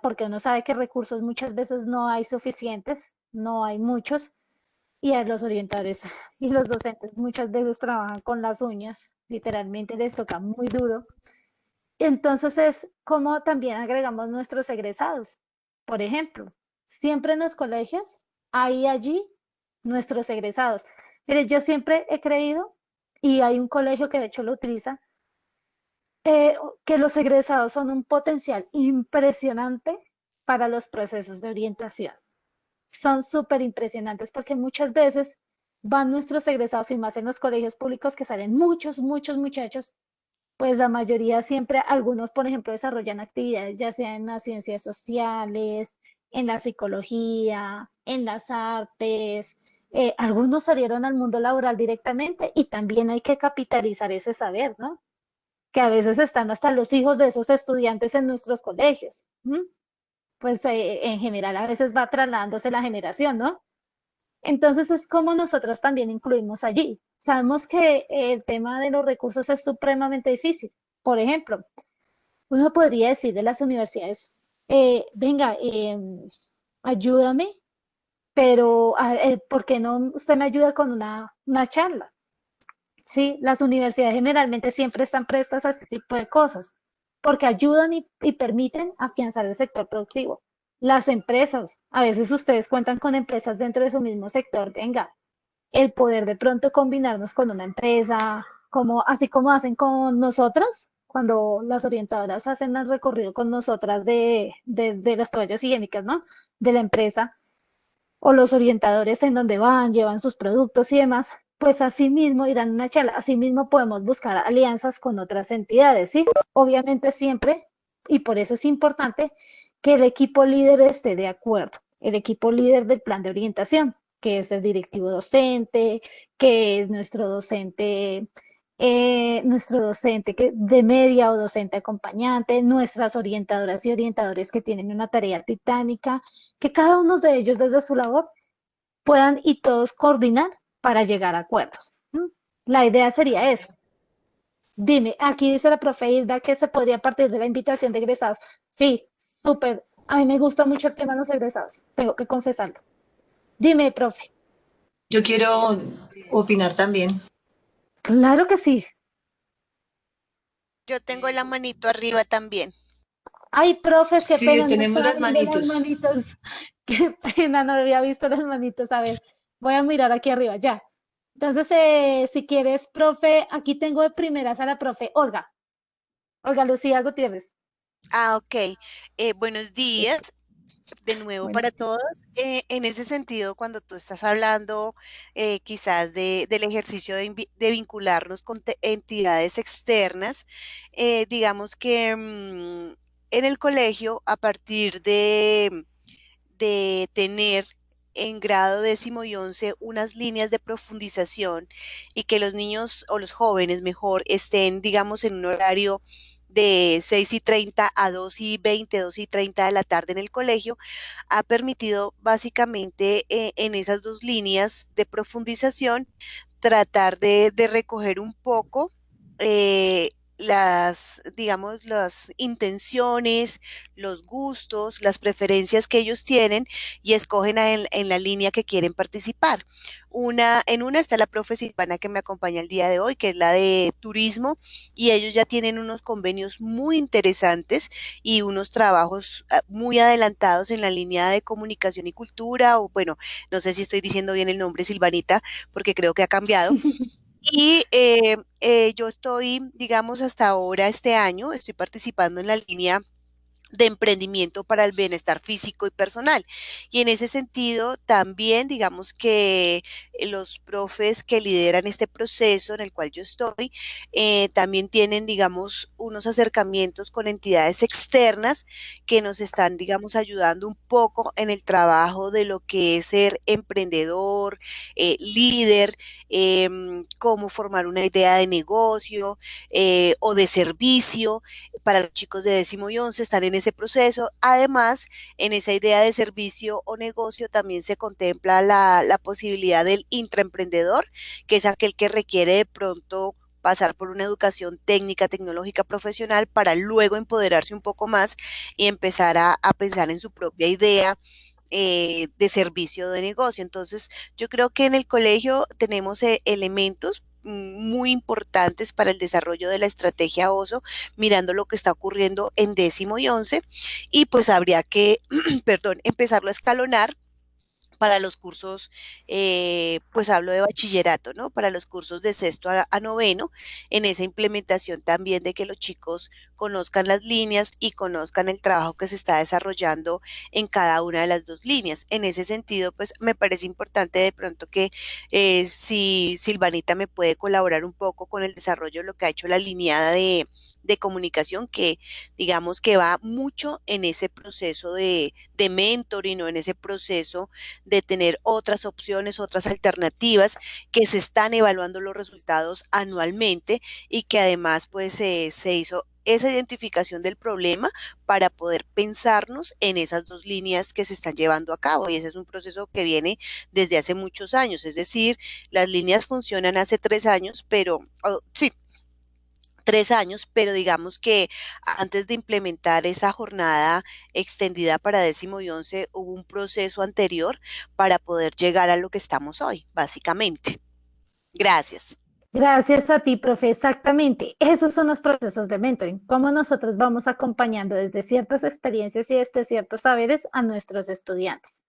[SPEAKER 1] porque uno sabe que recursos muchas veces no hay suficientes, no hay muchos, y a los orientadores y los docentes muchas veces trabajan con las uñas, literalmente les toca muy duro. Entonces es como también agregamos nuestros egresados. Por ejemplo, siempre en los colegios hay allí nuestros egresados. Mire, yo siempre he creído, y hay un colegio que de hecho lo utiliza, que los egresados son un potencial impresionante para los procesos de orientación. Son súper impresionantes porque muchas veces van nuestros egresados y más en los colegios públicos que salen muchos muchachos, pues la mayoría siempre, algunos, por ejemplo, desarrollan actividades ya sea en las ciencias sociales, en la psicología, en las artes. Algunos salieron al mundo laboral directamente y también hay que capitalizar ese saber, ¿no? Que a veces están hasta los hijos de esos estudiantes en nuestros colegios. ¿M? Pues en general a veces va trasladándose la generación, ¿no? Entonces es como nosotros también incluimos allí. Sabemos que el tema de los recursos es supremamente difícil. Por ejemplo, uno podría decir de las universidades, venga, ayúdame, pero ¿por qué no usted me ayuda con una charla? Sí, las universidades generalmente siempre están prestas a este tipo de cosas, porque ayudan y permiten afianzar el sector productivo. Las empresas, a veces ustedes cuentan con empresas dentro de su mismo sector, venga, el poder de pronto combinarnos con una empresa, como, así como hacen con nosotras, cuando las orientadoras hacen el recorrido con nosotras de las toallas higiénicas, ¿no? De la empresa, o los orientadores en donde van, llevan sus productos y demás, pues así mismo irán a una charla, así mismo podemos buscar alianzas con otras entidades, ¿sí? Obviamente siempre, y por eso es importante que el equipo líder esté de acuerdo, el equipo líder del plan de orientación, que es el directivo docente, que es nuestro docente de media o docente acompañante, nuestras orientadoras y orientadores que tienen una tarea titánica, que cada uno de ellos desde su labor puedan y todos coordinar para llegar a acuerdos. ¿Mm? La idea sería eso. Dime, aquí dice la profe Hilda que se podría partir de la invitación de egresados. Sí, súper. A mí me gusta mucho el tema de los egresados, tengo que confesarlo. Dime, profe.
[SPEAKER 6] Yo quiero opinar también.
[SPEAKER 1] Claro que sí.
[SPEAKER 2] Yo tengo la manito arriba también.
[SPEAKER 1] Ay, profes, qué
[SPEAKER 6] Sí,
[SPEAKER 1] pena, no
[SPEAKER 6] tenemos
[SPEAKER 1] estaba
[SPEAKER 6] las
[SPEAKER 1] viendo las
[SPEAKER 6] manitos.
[SPEAKER 1] manitos. Qué pena, no había visto las manitos. A ver, voy a mirar aquí arriba, ya. Entonces, si quieres, profe, aquí tengo de primeras a la profe Olga, Olga Lucía Gutiérrez.
[SPEAKER 2] Ah, ok. Buenos días de nuevo
[SPEAKER 5] Bueno,
[SPEAKER 2] para todos. En ese sentido, cuando tú estás hablando quizás del ejercicio de vincularnos con entidades externas, digamos que en el colegio, a partir de tener en grado 10º y 11 unas líneas de profundización y que los niños o los jóvenes mejor estén, digamos, en un horario de 6:30 a 2:20, 2:30 de la tarde en el colegio, ha permitido básicamente en esas dos líneas de profundización tratar de recoger un poco las, digamos, las intenciones, los gustos, las preferencias que ellos tienen y escogen en la línea que quieren participar. En una está la profe Silvana que me acompaña el día de hoy, que es la de turismo, y ellos ya tienen unos convenios muy interesantes y unos trabajos muy adelantados en la línea de comunicación y cultura, o bueno, no sé si estoy diciendo bien el nombre, Silvanita, porque creo que ha cambiado. Y yo estoy, digamos, hasta ahora, este año, estoy participando en la línea de emprendimiento para el bienestar físico y personal. Y en ese sentido, también digamos que los profes que lideran este proceso en el cual yo estoy, también tienen, digamos, unos acercamientos con entidades externas que nos están, digamos, ayudando un poco en el trabajo de lo que es ser emprendedor, líder, cómo formar una idea de negocio o de servicio para los chicos de 10º y 11 están en ese proceso. Además, en esa idea de servicio o negocio también se contempla la posibilidad del intraemprendedor, que es aquel que requiere de pronto pasar por una educación técnica, tecnológica, profesional, para luego empoderarse un poco más y empezar a pensar en su propia idea de servicio de negocio. Entonces, yo creo que en el colegio tenemos elementos muy importantes para el desarrollo de la estrategia OSO, mirando lo que está ocurriendo en 10º y 11, y pues habría que, perdón, empezarlo a escalonar para los cursos, pues hablo de bachillerato, ¿no? Para los cursos de sexto a noveno, en esa implementación también de que los chicos conozcan las líneas y conozcan el trabajo que se está desarrollando en cada una de las dos líneas. En ese sentido, pues me parece importante de pronto que si Silvanita me puede colaborar un poco con el desarrollo de lo que ha hecho la lineada de comunicación, que digamos que va mucho en ese proceso de mentoring o en ese proceso de tener otras opciones, otras alternativas, que se están evaluando los resultados anualmente y que además pues se hizo esa identificación del problema para poder pensarnos en esas dos líneas que se están llevando a cabo, y ese es un proceso que viene desde hace muchos años. Es decir, las líneas funcionan hace 3 años, pero sí, 3 años, pero digamos que antes de implementar esa jornada extendida para 10º y 11 hubo un proceso anterior para poder llegar a lo que estamos hoy, básicamente. Gracias.
[SPEAKER 1] Gracias a ti, profe. Exactamente. Esos son los procesos de mentoring, cómo nosotros vamos acompañando desde ciertas experiencias y desde ciertos saberes a nuestros estudiantes.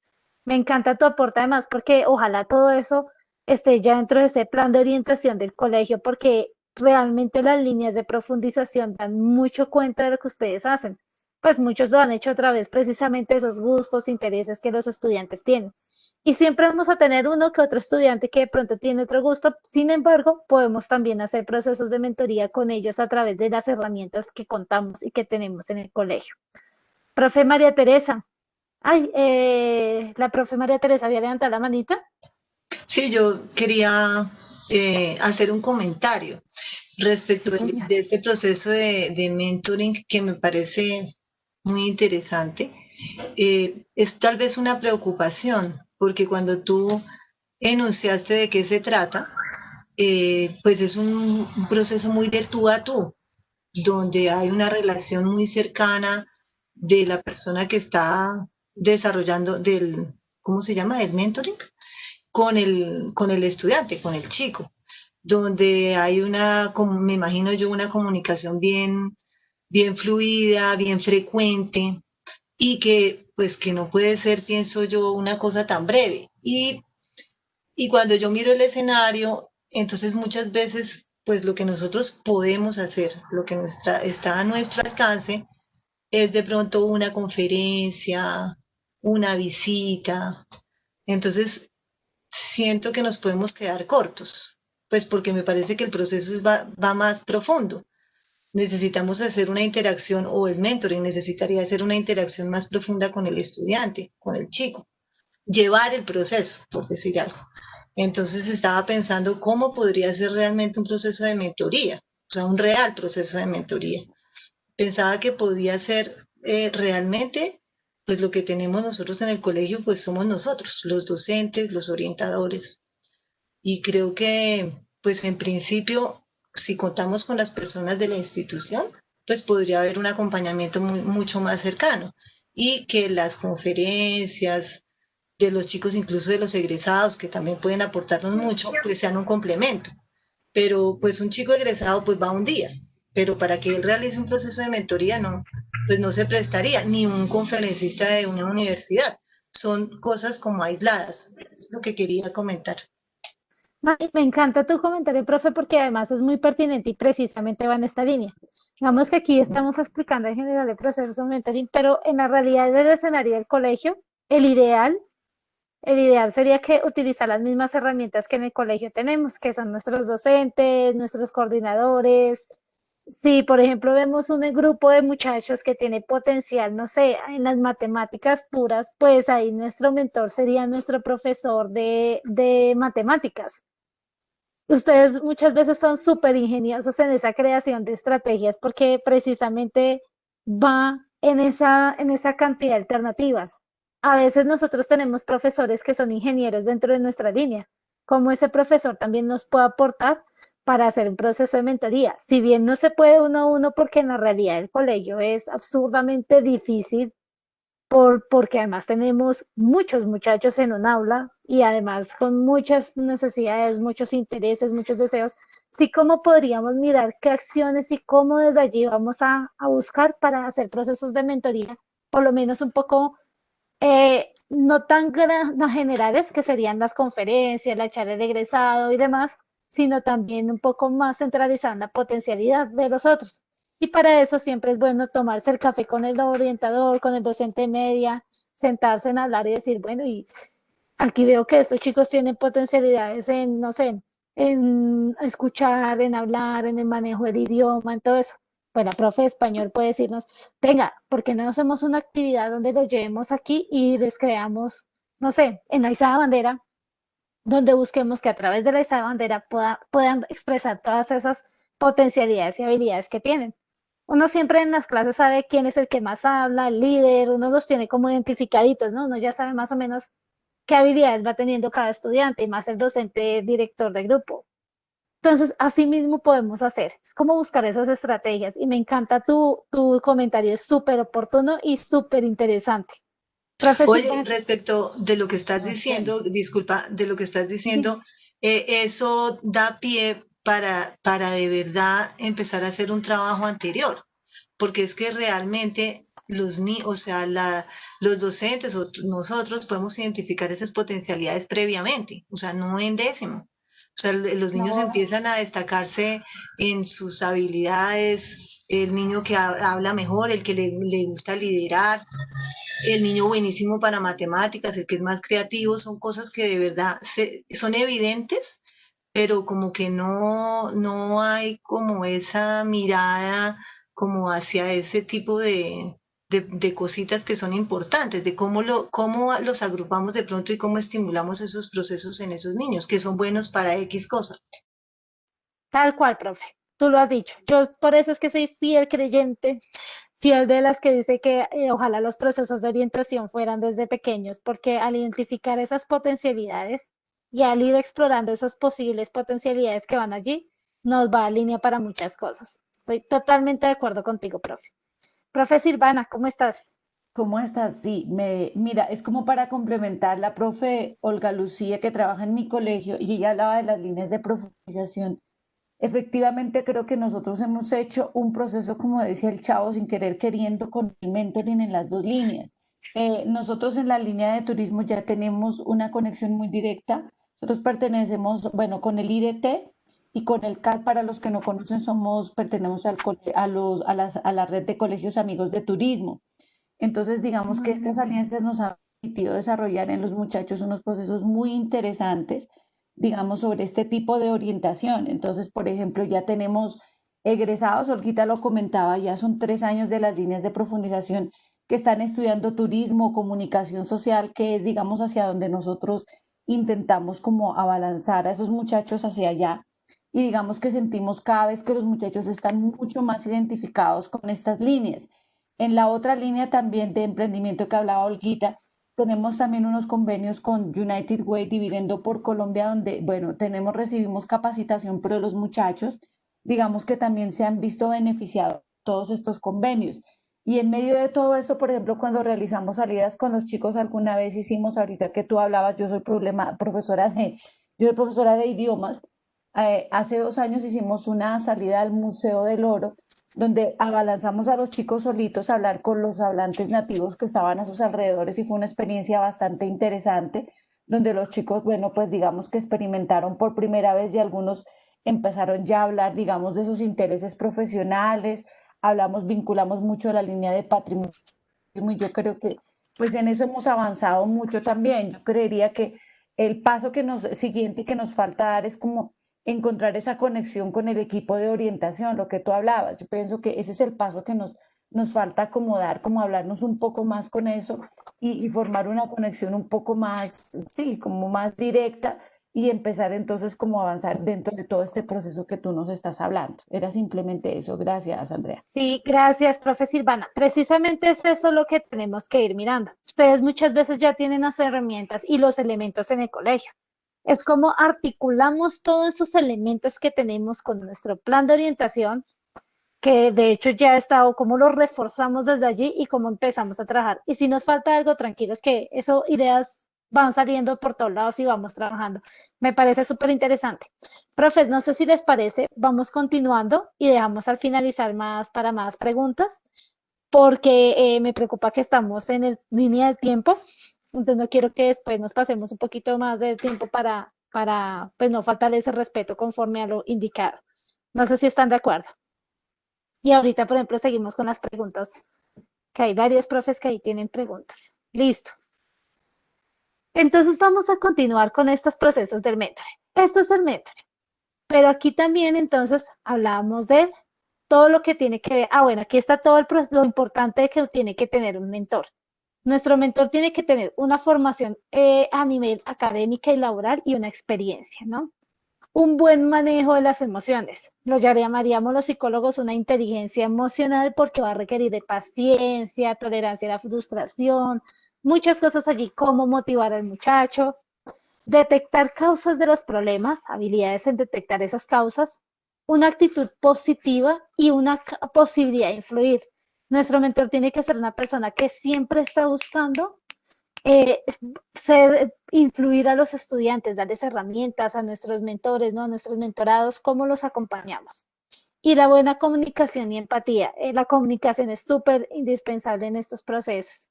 [SPEAKER 1] Me encanta tu aporte además porque ojalá todo eso esté ya dentro de ese plan de orientación del colegio, porque realmente las líneas de profundización dan mucho cuenta de lo que ustedes hacen. Pues muchos lo han hecho a través precisamente de esos gustos, intereses que los estudiantes tienen. Y siempre vamos a tener uno que otro estudiante que de pronto tiene otro gusto. Sin embargo, podemos también hacer procesos de mentoría con ellos a través de las herramientas que contamos y que tenemos en el colegio. Profe María Teresa. Ay, la profe María Teresa había levantado la manita.
[SPEAKER 6] Sí, yo quería hacer un comentario respecto
[SPEAKER 1] Sí, señora.
[SPEAKER 6] de este proceso de mentoring que me parece muy interesante. Es tal vez una preocupación, porque cuando tú enunciaste de qué se trata, pues es un proceso muy de tú a tú, donde hay una relación muy cercana de la persona que está desarrollando ¿cómo se llama? Del mentoring, con el estudiante, con el chico, donde hay me imagino yo, una comunicación bien fluida, bien frecuente, y que pues que no puede ser, pienso yo, una cosa tan breve. Y cuando yo miro el escenario, entonces muchas veces, pues lo que nosotros podemos hacer, lo que está a nuestro alcance, es de pronto una conferencia, una visita. Entonces, siento que nos podemos quedar cortos, pues porque me parece que el proceso va más profundo. necesitamos hacer una interacción, o el mentoring necesitaría hacer una interacción más profunda con el estudiante, con el chico, llevar el proceso, por decir algo. Entonces estaba pensando cómo podría ser realmente un proceso de mentoría, o sea, un real proceso de mentoría. Pensaba que podía ser realmente, pues lo que tenemos nosotros en el colegio, pues somos nosotros, los docentes, los orientadores. Y creo que, pues en principio, si contamos con las personas de la institución, pues podría haber un acompañamiento mucho más cercano y que las conferencias de los chicos, incluso de los egresados, que también pueden aportarnos mucho, pues sean un complemento. Pero pues un chico egresado pues va un día, pero para que él realice un proceso de mentoría no, pues no se prestaría, ni un conferencista de una universidad. Son cosas como aisladas, es lo que quería comentar.
[SPEAKER 1] Ay, me encanta tu comentario, profe, porque además es muy pertinente y precisamente va en esta línea. Digamos que aquí estamos explicando en general el proceso de mentoring, pero en la realidad del escenario del colegio, el ideal, el ideal sería que utilizar las mismas herramientas que en el colegio tenemos, que son nuestros docentes, nuestros coordinadores. Si, por ejemplo, vemos un grupo de muchachos que tiene potencial, no sé, en las matemáticas puras, pues ahí nuestro mentor sería nuestro profesor de matemáticas. Ustedes muchas veces son súper ingeniosos en esa creación de estrategias porque precisamente va en esa cantidad de alternativas. A veces nosotros tenemos profesores que son ingenieros dentro de nuestra línea, como ese profesor también nos puede aportar para hacer un proceso de mentoría. Si bien no se puede uno a uno porque en la realidad el colegio es absurdamente difícil porque además tenemos muchos muchachos en un aula y además con muchas necesidades, muchos intereses, muchos deseos, sí cómo podríamos mirar qué acciones y cómo desde allí vamos a buscar para hacer procesos de mentoría, por lo menos un poco no tan no generales, que serían las conferencias, la charla de egresado y demás, sino también un poco más centralizada en la potencialidad de los otros. Y para eso siempre es bueno tomarse el café con el orientador, con el docente de media, sentarse en hablar y decir, bueno, y aquí veo que estos chicos tienen potencialidades en, no sé, en escuchar, en hablar, en el manejo del idioma, en todo eso. Pues la profe de español puede decirnos, venga, ¿por qué no hacemos una actividad donde lo llevemos aquí y les creamos, no sé, en la izada bandera, donde busquemos que a través de la izada bandera puedan expresar todas esas potencialidades y habilidades que tienen? Uno siempre en las clases sabe quién es el que más habla, el líder, uno los tiene como identificaditos, ¿no? Uno ya sabe más o menos qué habilidades va teniendo cada estudiante y más el docente director de grupo. Entonces, así mismo podemos hacer. Es como buscar esas estrategias y me encanta tu comentario, es súper oportuno y súper interesante. Profe
[SPEAKER 6] Oye,
[SPEAKER 1] Silvana,
[SPEAKER 6] respecto de lo que estás
[SPEAKER 5] Marcela.
[SPEAKER 6] diciendo, disculpa, de lo que estás
[SPEAKER 1] sí,
[SPEAKER 6] diciendo, eso da pie para de verdad empezar a hacer un trabajo anterior, porque es que realmente o sea, los docentes o nosotros podemos identificar esas potencialidades previamente, o sea, no en décimo. O sea, los niños
[SPEAKER 1] no,
[SPEAKER 6] empiezan a destacarse en sus habilidades, el niño que habla mejor, el que le gusta liderar, el niño buenísimo para matemáticas, el que es más creativo, son cosas que de verdad son evidentes, pero como que no hay como esa mirada como hacia ese tipo de cositas que son importantes, de cómo los agrupamos de pronto y cómo estimulamos esos procesos en esos niños, que son buenos para X cosa.
[SPEAKER 1] tal cual, profe. Tú lo has dicho. Yo por eso es que soy fiel creyente, fiel de las que dice que ojalá los procesos de orientación fueran desde pequeños, porque al identificar esas potencialidades y al ir explorando esas posibles potencialidades que van allí, nos va a línea para muchas cosas. Estoy totalmente de acuerdo contigo, profe. Profe Silvana, ¿cómo estás?
[SPEAKER 5] ¿Cómo estás? Sí, mira, es como para complementar la profe Olga Lucía que trabaja en mi colegio y ella hablaba de las líneas de profundización. Efectivamente, creo que nosotros hemos hecho un proceso, como decía el chavo, sin querer queriendo, con el mentoring en las dos líneas. Nosotros en la línea de turismo ya tenemos una conexión muy directa. Nosotros pertenecemos, bueno, con el IDT y con el CAL, para los que no conocen, pertenecemos a la red de colegios amigos de turismo. Entonces, digamos que estas alianzas nos han permitido desarrollar en los muchachos unos procesos muy interesantes, digamos, sobre este tipo de orientación. Entonces, por ejemplo, ya tenemos egresados, Olguita lo comentaba, ya son 3 años de las líneas de profundización que están estudiando turismo, comunicación social, que es, digamos, hacia donde nosotros intentamos como abalanzar a esos muchachos hacia allá. Y digamos que sentimos cada vez que los muchachos están mucho más identificados con estas líneas. En la otra línea también de emprendimiento que hablaba Olguita, tenemos también unos convenios con United Way Dividendo por Colombia, donde, bueno, recibimos capacitación, pero los muchachos, digamos que también se han visto beneficiados todos estos convenios. Y en medio de todo eso, por ejemplo, cuando realizamos salidas con los chicos, alguna vez hicimos, ahorita que tú hablabas, yo soy profesora de idiomas. Hace 2 años hicimos una salida al Museo del Oro, donde abalanzamos a los chicos solitos a hablar con los hablantes nativos que estaban a sus alrededores y fue una experiencia bastante interesante, donde los chicos, bueno, pues digamos que experimentaron por primera vez y algunos empezaron ya a hablar, digamos, de sus intereses profesionales, hablamos, vinculamos mucho la línea de patrimonio y yo creo que pues en eso hemos avanzado mucho también. Yo creería que el paso siguiente que nos falta dar es como encontrar esa conexión con el equipo de orientación, lo que tú hablabas. Yo pienso que ese es el paso que nos falta acomodar, como hablarnos un poco más con eso y formar una conexión un poco más, sí, como más directa y empezar entonces como a avanzar dentro de todo este proceso que tú nos estás hablando. Era simplemente eso. Gracias, Andrea.
[SPEAKER 1] Sí, gracias, profe Silvana. Precisamente es eso lo que tenemos que ir mirando. Ustedes muchas veces ya tienen las herramientas y los elementos en el colegio. Es como articulamos todos esos elementos que tenemos con nuestro plan de orientación, que de hecho ya ha estado, cómo lo reforzamos desde allí y cómo empezamos a trabajar. Y si nos falta algo, tranquilos que eso, ideas van saliendo por todos lados y vamos trabajando. Me parece súper interesante. Profes, no sé si les parece, vamos continuando y dejamos al finalizar más para más preguntas, porque me preocupa que estamos en línea del tiempo, entonces no quiero que después nos pasemos un poquito más del tiempo para pues no faltar ese respeto conforme a lo indicado. No sé si están de acuerdo. Y ahorita, por ejemplo, seguimos con las preguntas, que hay varios profes que ahí tienen preguntas. Listo. Entonces vamos a continuar con estos procesos del mentoring. Esto es el mentoring. Pero aquí también entonces hablábamos de todo lo que tiene que ver. Ah, bueno, aquí está todo lo importante de que tiene que tener un mentor. Nuestro mentor tiene que tener una formación a nivel académica y laboral y una experiencia, ¿no? Un buen manejo de las emociones. Lo llamaríamos los psicólogos una inteligencia emocional porque va a requerir de paciencia, tolerancia a la frustración, muchas cosas allí, cómo motivar al muchacho, detectar causas de los problemas, habilidades en detectar esas causas, una actitud positiva y una posibilidad de influir. Nuestro mentor tiene que ser una persona que siempre está buscando influir a los estudiantes, darles herramientas a nuestros mentores, ¿no? A nuestros mentorados, cómo los acompañamos. Y la buena comunicación y empatía. La comunicación es súper indispensable en estos procesos.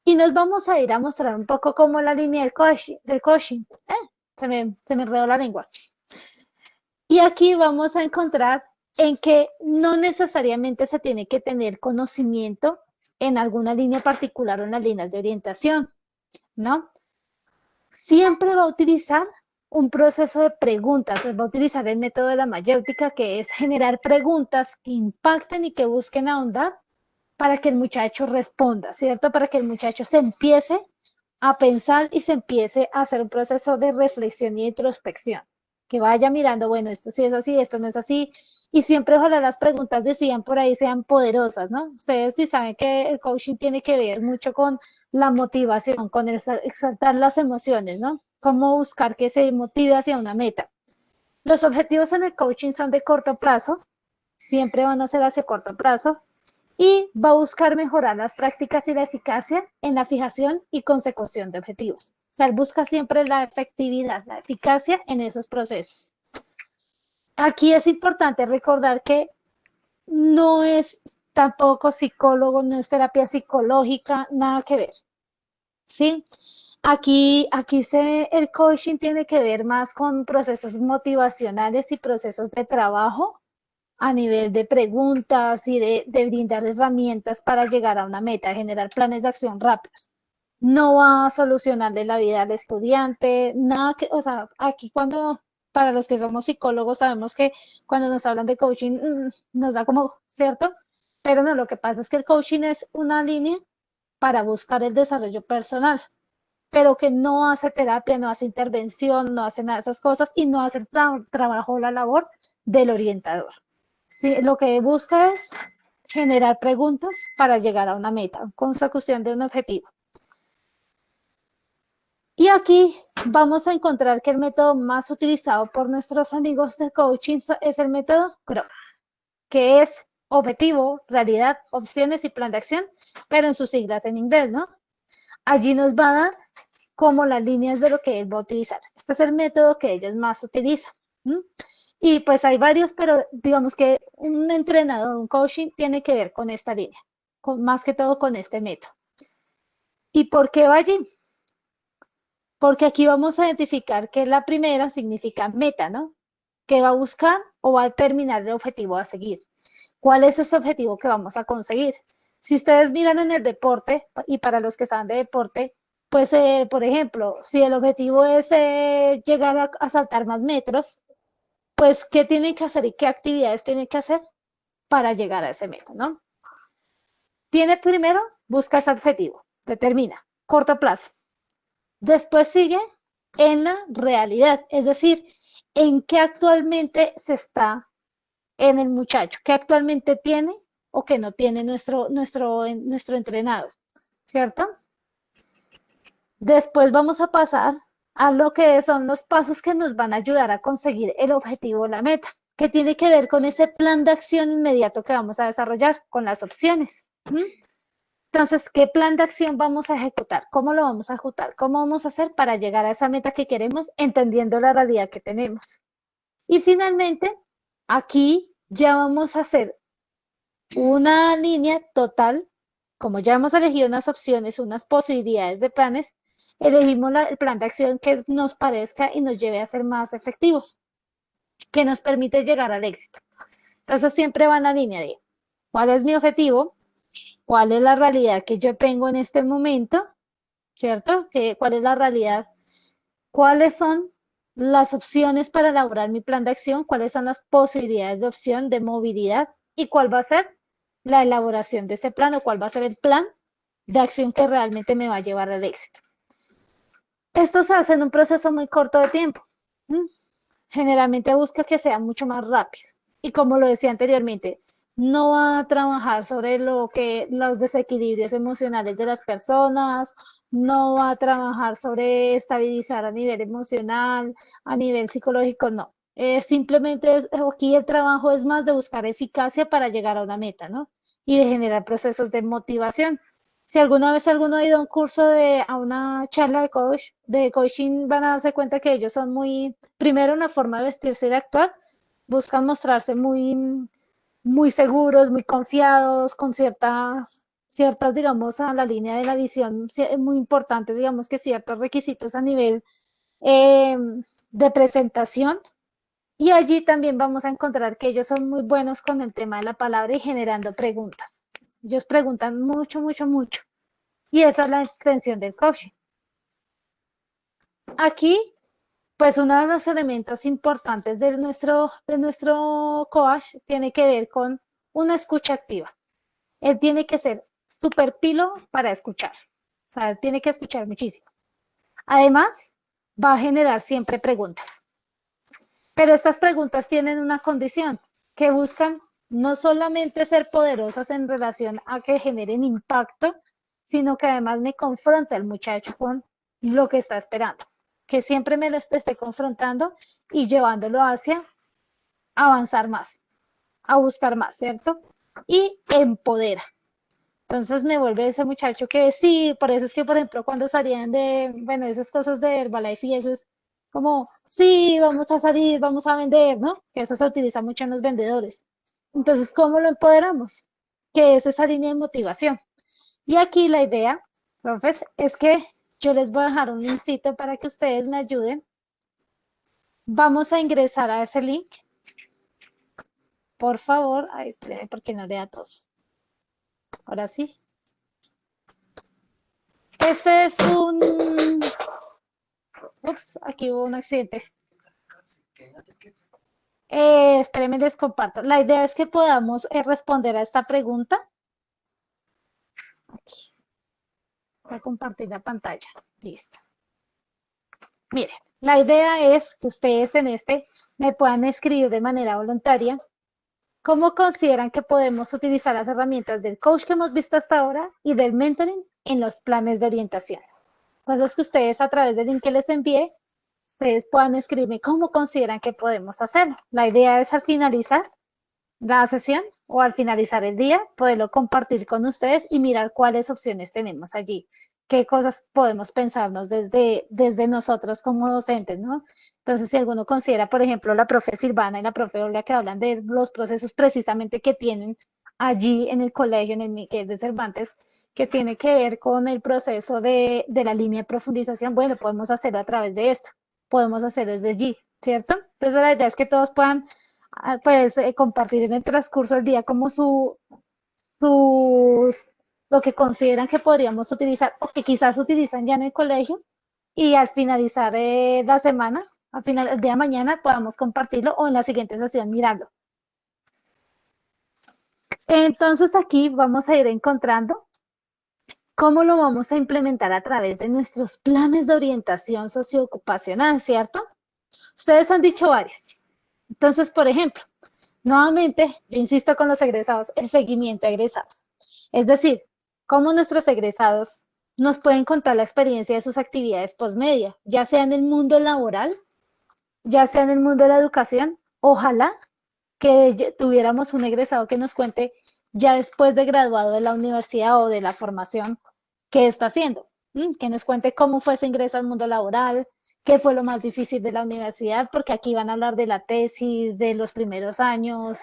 [SPEAKER 1] Y nos vamos a ir a mostrar un poco cómo la línea del coaching. Se me enredó la lengua. Y aquí vamos a encontrar en que no necesariamente se tiene que tener conocimiento en alguna línea particular o en las líneas de orientación, ¿no? Siempre va a utilizar un proceso de preguntas, va a utilizar el método de la mayéutica, que es generar preguntas que impacten y que busquen ahondar para que el muchacho responda, ¿cierto? Para que el muchacho se empiece a pensar y se empiece a hacer un proceso de reflexión y introspección, que vaya mirando, bueno, esto sí es así, esto no es así, y siempre ojalá las preguntas decían por ahí sean poderosas, ¿no? Ustedes sí saben que el coaching tiene que ver mucho con la motivación, con exaltar las emociones, ¿no? Cómo buscar que se motive hacia una meta. Los objetivos en el coaching son de corto plazo, siempre van a ser hacia corto plazo, y va a buscar mejorar las prácticas y la eficacia en la fijación y consecución de objetivos. O sea, él busca siempre la efectividad, la eficacia en esos procesos. Aquí es importante recordar que no es tampoco psicólogo, no es terapia psicológica, nada que ver, ¿sí? Aquí el coaching tiene que ver más con procesos motivacionales y procesos de trabajo a nivel de preguntas y de brindar herramientas para llegar a una meta, generar planes de acción rápidos. No va a solucionarle la vida al estudiante, nada que, o sea, aquí cuando para los que somos psicólogos sabemos que cuando nos hablan de coaching nos da como, ¿cierto? Pero no, lo que pasa es que el coaching es una línea para buscar el desarrollo personal, pero que no hace terapia, no hace intervención, no hace nada de esas cosas y no hace el trabajo o la labor del orientador. Sí, lo que busca es generar preguntas para llegar a una meta, consecución de un objetivo. Y aquí vamos a encontrar que el método más utilizado por nuestros amigos de coaching es el método GROW, que es objetivo, realidad, opciones y plan de acción, pero en sus siglas en inglés, ¿no? Allí nos va a dar como las líneas de lo que él va a utilizar. Este es el método que ellos más utilizan. Y pues hay varios, pero digamos que un entrenador, un coaching, tiene que ver con esta línea, más que todo con este método. ¿Y por qué va allí? Porque aquí vamos a identificar que la primera significa meta, ¿no? ¿Qué va a buscar o va a terminar el objetivo a seguir? ¿Cuál es ese objetivo que vamos a conseguir? Si ustedes miran en el deporte, y para los que saben de deporte, pues, por ejemplo, si el objetivo es llegar a saltar más metros, pues, ¿qué tienen que hacer y qué actividades tienen que hacer para llegar a ese metro, ¿no? Tiene primero, busca ese objetivo, determina, corto plazo. Después sigue en la realidad, es decir, en qué actualmente se está en el muchacho, qué actualmente tiene o que no tiene nuestro entrenador, ¿cierto? Después vamos a pasar a lo que son los pasos que nos van a ayudar a conseguir el objetivo o la meta, que tiene que ver con ese plan de acción inmediato que vamos a desarrollar, con las opciones. Entonces, ¿qué plan de acción vamos a ejecutar? ¿Cómo lo vamos a ejecutar? ¿Cómo vamos a hacer para llegar a esa meta que queremos, entendiendo la realidad que tenemos? Y finalmente, aquí ya vamos a hacer una línea total. Como ya hemos elegido unas opciones, unas posibilidades de planes, elegimos el plan de acción que nos parezca y nos lleve a ser más efectivos, que nos permite llegar al éxito. Entonces siempre va en la línea de cuál es mi objetivo, cuál es la realidad que yo tengo en este momento, ¿cierto? ¿Cuál es la realidad? ¿Cuáles son las opciones para elaborar mi plan de acción? ¿Cuáles son las posibilidades de opción de movilidad? ¿Y cuál va a ser la elaboración de ese plan o cuál va a ser el plan de acción que realmente me va a llevar al éxito? Esto se hace en un proceso muy corto de tiempo. Generalmente busca que sea mucho más rápido. Y como lo decía anteriormente, no va a trabajar sobre los desequilibrios emocionales de las personas, no va a trabajar sobre estabilizar a nivel emocional, a nivel psicológico, no. Simplemente aquí el trabajo es más de buscar eficacia para llegar a una meta, ¿no? Y de generar procesos de motivación. Si alguna vez alguno ha ido a un curso a una charla de coaching, van a darse cuenta que ellos son muy, primero en la forma de vestirse y de actuar, buscan mostrarse muy seguros, muy confiados, con ciertas, digamos, a la línea de la visión muy importantes, digamos que ciertos requisitos a nivel eh, de presentación. Y allí también vamos a encontrar que ellos son muy buenos con el tema de la palabra y generando preguntas. Ellos preguntan mucho, mucho, mucho. Y esa es la intención del coaching. Aquí, pues uno de los elementos importantes de nuestro coach tiene que ver con una escucha activa. Él tiene que ser súper pilo para escuchar. O sea, él tiene que escuchar muchísimo. Además, va a generar siempre preguntas. Pero estas preguntas tienen una condición, que buscan no solamente ser poderosas en relación a que generen impacto, sino que además me confronta el muchacho con lo que está esperando, que siempre me lo esté confrontando y llevándolo hacia avanzar más, a buscar más, ¿cierto? Y empodera. Entonces me vuelve ese muchacho que sí, por eso es que, por ejemplo, cuando salían bueno, esas cosas de Herbalife y eso es como, sí, vamos a salir, vamos a vender, ¿no? Que eso se utiliza mucho en los vendedores. Entonces, ¿cómo lo empoderamos? Que es esa línea de motivación. Y aquí la idea, profes, es que yo les voy a dejar un linkcito para que ustedes me ayuden. Vamos a ingresar a ese link. Por favor, ay, espérenme porque no lea todos. Ahora sí. Este es un... Ups, aquí hubo un accidente. Espérenme, les comparto. La idea es que podamos responder a esta pregunta. Aquí, voy a compartir la pantalla. Listo. Miren, la idea es que ustedes en este me puedan escribir de manera voluntaria cómo consideran que podemos utilizar las herramientas del coach que hemos visto hasta ahora y del mentoring en los planes de orientación. Entonces, que ustedes a través del link que les envié, ustedes puedan escribirme cómo consideran que podemos hacerlo. La idea es al finalizar la sesión o al finalizar el día, poderlo compartir con ustedes y mirar cuáles opciones tenemos allí, qué cosas podemos pensarnos desde nosotros como docentes, ¿no? Entonces, si alguno considera, por ejemplo, la profe Silvana y la profe Olga que hablan de los procesos precisamente que tienen allí en el colegio, que es de Cervantes, que tiene que ver con el proceso de la línea de profundización, bueno, podemos hacerlo a través de esto, podemos hacerlo desde allí, ¿cierto? Entonces, la idea es que todos puedan pues compartir en el transcurso del día como sus, lo que consideran que podríamos utilizar o que quizás utilizan ya en el colegio y al finalizar la semana, al final el día de mañana podamos compartirlo o en la siguiente sesión mirarlo. Entonces aquí vamos a ir encontrando cómo lo vamos a implementar a través de nuestros planes de orientación socioocupacional, ¿cierto? Ustedes han dicho varios. Entonces, por ejemplo, nuevamente, yo insisto con los egresados, el seguimiento a egresados. Es decir, cómo nuestros egresados nos pueden contar la experiencia de sus actividades postmedia, ya sea en el mundo laboral, ya sea en el mundo de la educación. Ojalá que tuviéramos un egresado que nos cuente ya después de graduado de la universidad o de la formación qué está haciendo, que nos cuente cómo fue ese ingreso al mundo laboral, qué fue lo más difícil de la universidad, porque aquí van a hablar de la tesis, de los primeros años,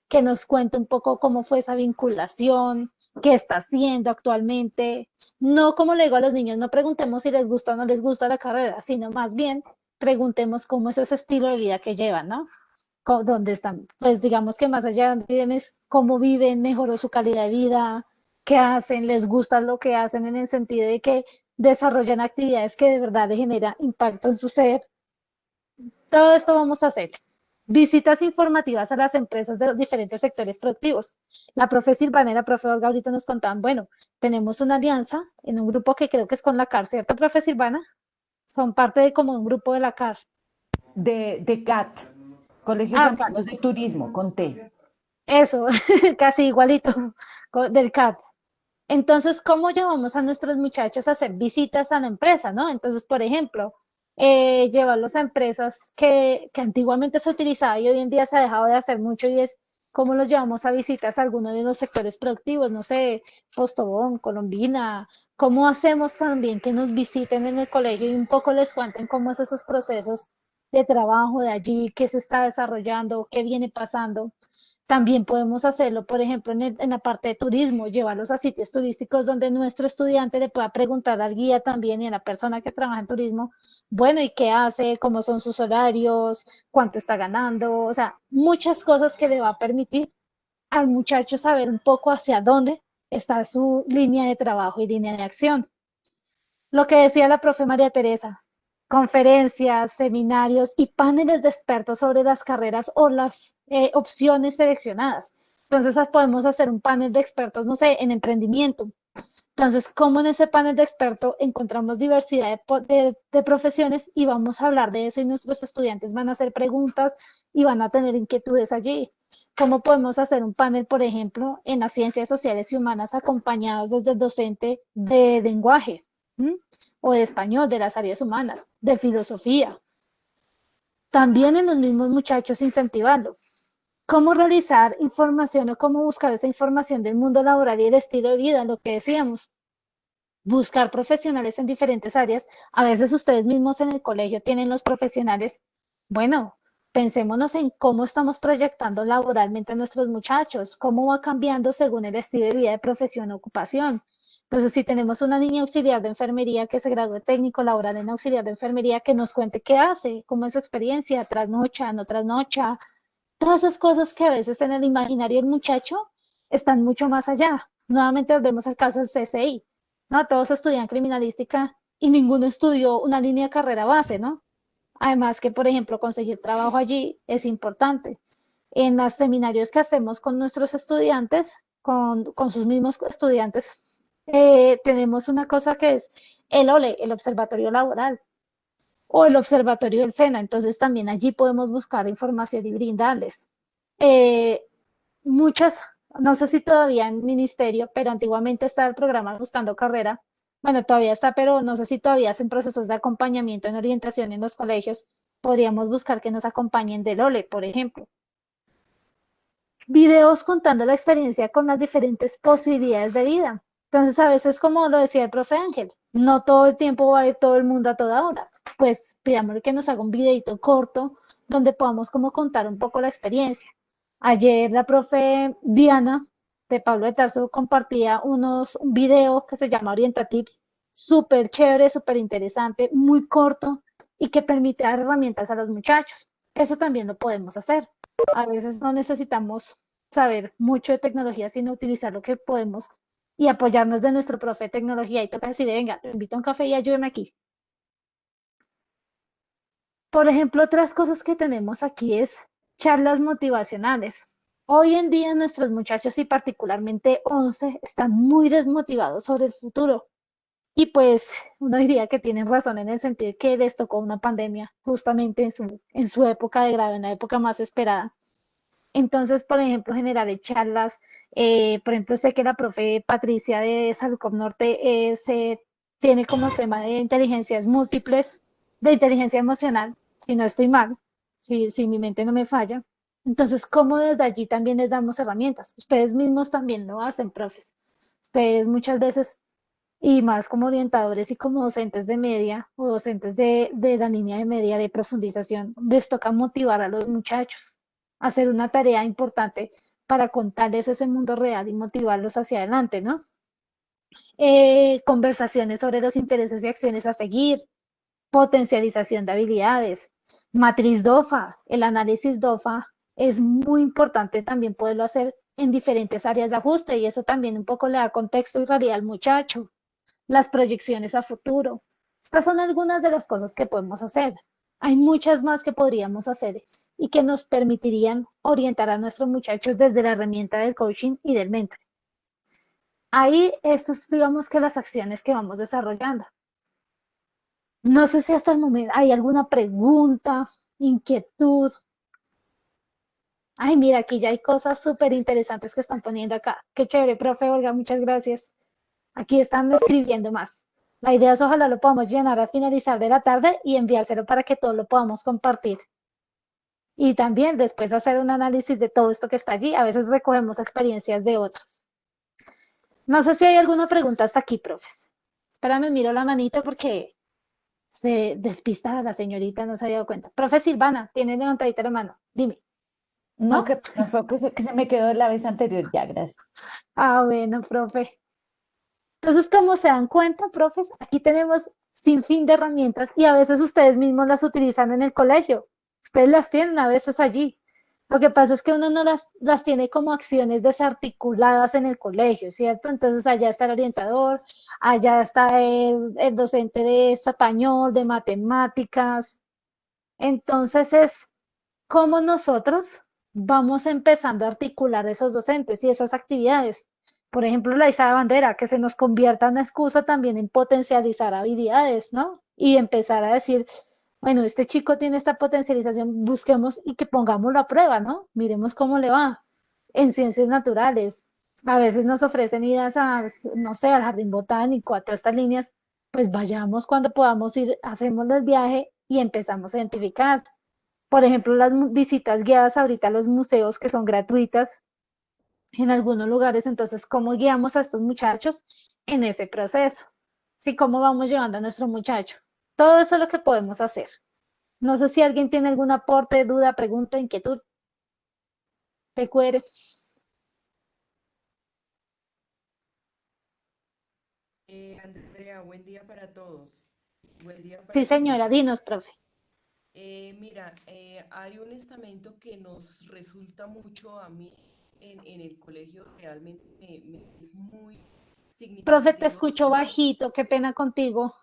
[SPEAKER 1] que nos cuente un poco cómo fue esa vinculación, qué está haciendo actualmente. No, como le digo a los niños, no preguntemos si les gusta o no les gusta la carrera, sino más bien preguntemos cómo es ese estilo de vida que llevan, ¿no? Dónde están, pues digamos que más allá de dónde viven es cómo viven, mejoró su calidad de vida, qué hacen, les gusta lo que hacen en el sentido de que desarrollan actividades que de verdad le generan impacto en su ser. Todo esto vamos a hacer. Visitas informativas a las empresas de los diferentes sectores productivos. La profe Silvana y la profe Olga ahorita nos contaban, bueno, tenemos una alianza en un grupo que creo que es con la CAR, ¿cierto, profe Silvana? Son parte de como un grupo de la CAR.
[SPEAKER 5] De CAT, Colegios
[SPEAKER 1] Ah, ok.
[SPEAKER 5] Amigos de Turismo, con T.
[SPEAKER 1] Eso, casi igualito del CAT. Entonces, ¿cómo llevamos a nuestros muchachos a hacer visitas a la empresa, no? Entonces, por ejemplo, llevarlos a empresas que antiguamente se utilizaba y hoy en día se ha dejado de hacer mucho y es cómo los llevamos a visitas a algunos de los sectores productivos, no sé, Postobón, Colombina, cómo hacemos también que nos visiten en el colegio y un poco les cuenten cómo es esos procesos de trabajo de allí, qué se está desarrollando, qué viene pasando. También podemos hacerlo, por ejemplo, en la parte de turismo, llevarlos a sitios turísticos donde nuestro estudiante le pueda preguntar al guía también y a la persona que trabaja en turismo, bueno, ¿y qué hace? ¿Cómo son sus horarios? ¿Cuánto está ganando? O sea, muchas cosas que le va a permitir al muchacho saber un poco hacia dónde está su línea de trabajo y línea de acción. Lo que decía la profe María Teresa, conferencias, seminarios y paneles de expertos sobre las carreras o las opciones seleccionadas. Entonces podemos hacer un panel de expertos, no sé, en emprendimiento. Entonces, ¿cómo en ese panel de expertos encontramos diversidad de profesiones y vamos a hablar de eso y nuestros estudiantes van a hacer preguntas y van a tener inquietudes allí? ¿Cómo podemos hacer un panel, por ejemplo, en las ciencias sociales y humanas acompañados desde el docente de lenguaje? ¿Mm? O de español, de las áreas humanas, de filosofía. También en los mismos muchachos incentivarlo. ¿Cómo realizar información o cómo buscar esa información del mundo laboral y el estilo de vida? Lo que decíamos, buscar profesionales en diferentes áreas. A veces ustedes mismos en el colegio tienen los profesionales. Bueno, pensémonos en cómo estamos proyectando laboralmente a nuestros muchachos, cómo va cambiando según el estilo de vida de profesión o ocupación. Entonces, si tenemos una niña auxiliar de enfermería que se graduó de técnico laboral en auxiliar de enfermería, que nos cuente qué hace, cómo es su experiencia, trasnocha, no trasnocha, todas esas cosas que a veces en el imaginario del muchacho están mucho más allá. Nuevamente volvemos al caso del CSI, ¿no? Todos estudian criminalística y ninguno estudió una línea de carrera base, ¿no? Además que, por ejemplo, conseguir trabajo allí es importante. En los seminarios que hacemos con nuestros estudiantes, con sus mismos estudiantes, tenemos una cosa que es el OLE, el Observatorio Laboral, o el Observatorio del SENA. Entonces también allí podemos buscar información y brindarles. Eh, muchas, no sé si todavía en ministerio, pero antiguamente estaba el programa Buscando Carrera. Bueno, todavía está, pero no sé si todavía hacen procesos de acompañamiento en orientación en los colegios. Podríamos buscar que nos acompañen del OLE, por ejemplo. Videos contando la experiencia con las diferentes posibilidades de vida. Entonces, a veces, como lo decía el profe Ángel, no todo el tiempo va a ir todo el mundo a toda hora. Pues pidámosle que nos haga un videito corto donde podamos como contar un poco la experiencia. Ayer la profe Diana de Pablo de Tarso compartía un video que se llama Orientatips, súper chévere, súper interesante, muy corto y que permite dar herramientas a los muchachos. Eso también lo podemos hacer. A veces no necesitamos saber mucho de tecnología, sino utilizar lo que podemos y apoyarnos de nuestro profe de tecnología y toca decir, venga, lo invito a un café y ayúdeme aquí. Por ejemplo, otras cosas que tenemos aquí es charlas motivacionales. Hoy en día nuestros muchachos y particularmente 11 están muy desmotivados sobre el futuro. Y pues uno diría que tienen razón en el sentido de que les tocó una pandemia justamente en su época de grado, en la época más esperada. Entonces, por ejemplo, generar charlas, por ejemplo, sé que la profe Patricia de Salucop Norte se tiene como tema de inteligencias múltiples, de inteligencia emocional, si no estoy mal, si mi mente no me falla. Entonces, ¿cómo desde allí también les damos herramientas? Ustedes mismos también lo hacen, profes. Ustedes muchas veces, y más como orientadores y como docentes de media o docentes de la línea de media de profundización, les toca motivar a los muchachos hacer una tarea importante para contarles ese mundo real y motivarlos hacia adelante, ¿no? Conversaciones sobre los intereses y acciones a seguir, potencialización de habilidades, matriz DOFA, el análisis DOFA es muy importante también poderlo hacer en diferentes áreas de ajuste y eso también un poco le da contexto y realidad al muchacho, las proyecciones a futuro. Estas son algunas de las cosas que podemos hacer. Hay muchas más que podríamos hacer y que nos permitirían orientar a nuestros muchachos desde la herramienta del coaching y del mentor. Ahí, estos digamos que las acciones que vamos desarrollando. No sé si hasta el momento hay alguna pregunta, inquietud. Ay, mira, aquí ya hay cosas súper interesantes que están poniendo acá. Qué chévere, profe Olga, muchas gracias. Aquí están escribiendo más. La idea es ojalá lo podamos llenar al finalizar de la tarde y enviárselo para que todos lo podamos compartir. Y también después hacer un análisis de todo esto que está allí. A veces recogemos experiencias de otros. No sé si hay alguna pregunta hasta aquí, profes. Espérame, miro la manita porque se despista la señorita, no se había dado cuenta. Profe Silvana, tiene levantadita la mano. Dime.
[SPEAKER 5] No,
[SPEAKER 1] ¿No?
[SPEAKER 5] que no fue que se me quedó la vez anterior, ya, gracias.
[SPEAKER 1] Ah, bueno, profe. Entonces, como se dan cuenta, profes, aquí tenemos sin fin de herramientas y a veces ustedes mismos las utilizan en el colegio. Ustedes las tienen a veces allí. Lo que pasa es que uno no las tiene como acciones desarticuladas en el colegio, ¿cierto? Entonces allá está el orientador, allá está el docente de español, de matemáticas. Entonces es cómo nosotros vamos empezando a articular esos docentes y esas actividades. Por ejemplo, la izada de bandera, que se nos convierta en una excusa también en potencializar habilidades, ¿no? Y empezar a decir, bueno, este chico tiene esta potencialización, busquemos y que pongámoslo a prueba, ¿no? Miremos cómo le va en ciencias naturales. A veces nos ofrecen idas a, no sé, al jardín botánico, a todas estas líneas, pues vayamos cuando podamos ir, hacemos el viaje y empezamos a identificar. Por ejemplo, las visitas guiadas ahorita a los museos que son gratuitas en algunos lugares, entonces, ¿cómo guiamos a estos muchachos en ese proceso? ¿Sí? ¿Cómo vamos llevando a nuestro muchacho? Todo eso es lo que podemos hacer. No sé si alguien tiene algún aporte, duda, pregunta, inquietud, recuerde.
[SPEAKER 7] Andrea, buen día para todos. Buen día
[SPEAKER 1] Sí,
[SPEAKER 7] para todos.
[SPEAKER 1] señora, dinos, profe.
[SPEAKER 7] Mira, hay un estamento que nos resulta mucho a mí en el colegio, realmente es muy
[SPEAKER 1] Profe, te
[SPEAKER 7] significativo
[SPEAKER 1] escucho bajito, qué pena contigo.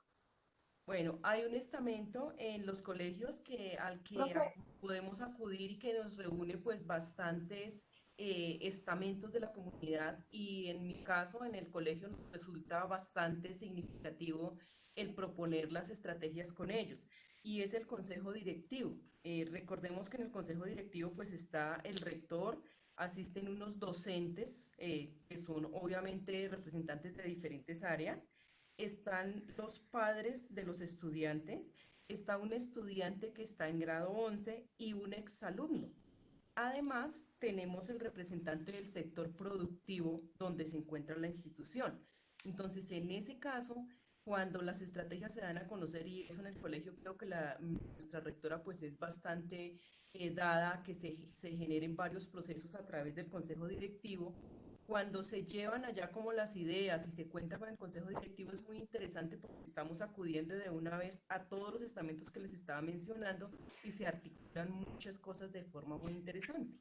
[SPEAKER 7] Bueno, hay un estamento en los colegios al que
[SPEAKER 1] Profe,
[SPEAKER 7] podemos acudir y que nos reúne pues bastantes estamentos de la comunidad y en mi caso en el colegio nos resulta bastante significativo el proponer las estrategias con ellos y es el consejo directivo. Recordemos que en el consejo directivo pues está el rector, asisten unos docentes que son obviamente representantes de diferentes áreas, están los padres de los estudiantes, está un estudiante que está en grado 11 y un exalumno. Además, tenemos el representante del sector productivo donde se encuentra la institución. Entonces, en ese caso, cuando las estrategias se dan a conocer, y eso en el colegio creo que nuestra rectora pues es bastante dada a que se generen varios procesos a través del consejo directivo, cuando se llevan allá como las ideas y se cuenta con el consejo directivo es muy interesante porque estamos acudiendo de una vez a todos los estamentos que les estaba mencionando y se articulan muchas cosas de forma muy interesante.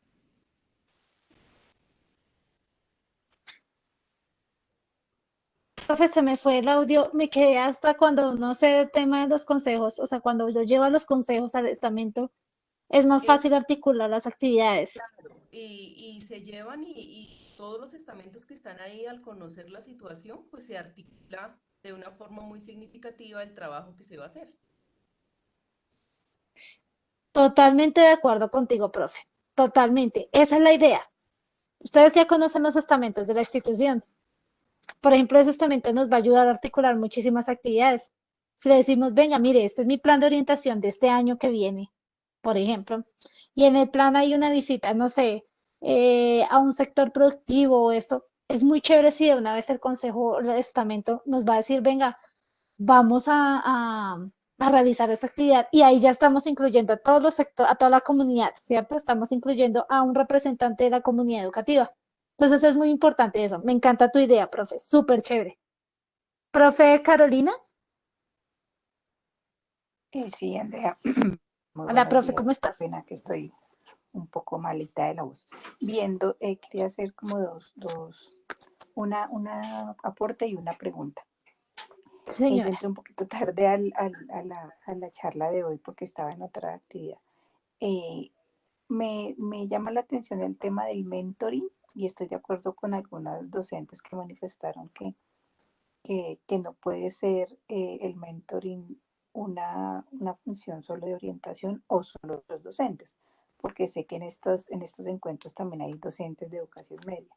[SPEAKER 1] profe, se me fue el audio, me quedé hasta cuando no sé el tema de los consejos, o sea, cuando yo llevo los consejos al estamento, es más fácil
[SPEAKER 7] Es
[SPEAKER 1] articular las actividades.
[SPEAKER 7] claro, y se llevan y todos los estamentos que están ahí al conocer la situación, pues se articula de una forma muy significativa el trabajo que se va a hacer.
[SPEAKER 1] Totalmente de acuerdo contigo, profe. Totalmente. Esa es la idea. Ustedes ya conocen los estamentos de la institución. Por ejemplo, ese estamento nos va a ayudar a articular muchísimas actividades. Si le decimos, venga, mire, este es mi plan de orientación de este año que viene, por ejemplo, y en el plan hay una visita, no sé, a un sector productivo o esto, es muy chévere si de una vez el consejo, el estamento nos va a decir, venga, vamos a realizar esta actividad y ahí ya estamos incluyendo a todos los sectores, a toda la comunidad, ¿cierto? Estamos incluyendo a un representante de la comunidad educativa. Entonces es muy importante eso. Me encanta tu idea, profe. Súper chévere. Profe Carolina.
[SPEAKER 8] Sí, Andrea, muy
[SPEAKER 1] Hola,
[SPEAKER 8] buenos
[SPEAKER 1] profe,
[SPEAKER 8] días.
[SPEAKER 1] ¿cómo estás?
[SPEAKER 8] Pena que estoy un poco malita de la voz. Viendo, quería hacer como una aporte y una pregunta.
[SPEAKER 1] Sí,
[SPEAKER 8] Yo
[SPEAKER 1] señora.
[SPEAKER 8] entré un poquito tarde a la charla de hoy porque estaba en otra actividad. Eh, me llama la atención el tema del mentoring y estoy de acuerdo con algunas docentes que manifestaron que no puede ser el mentoring una función solo de orientación o solo de los docentes, porque sé que en estos encuentros también hay docentes de educación media,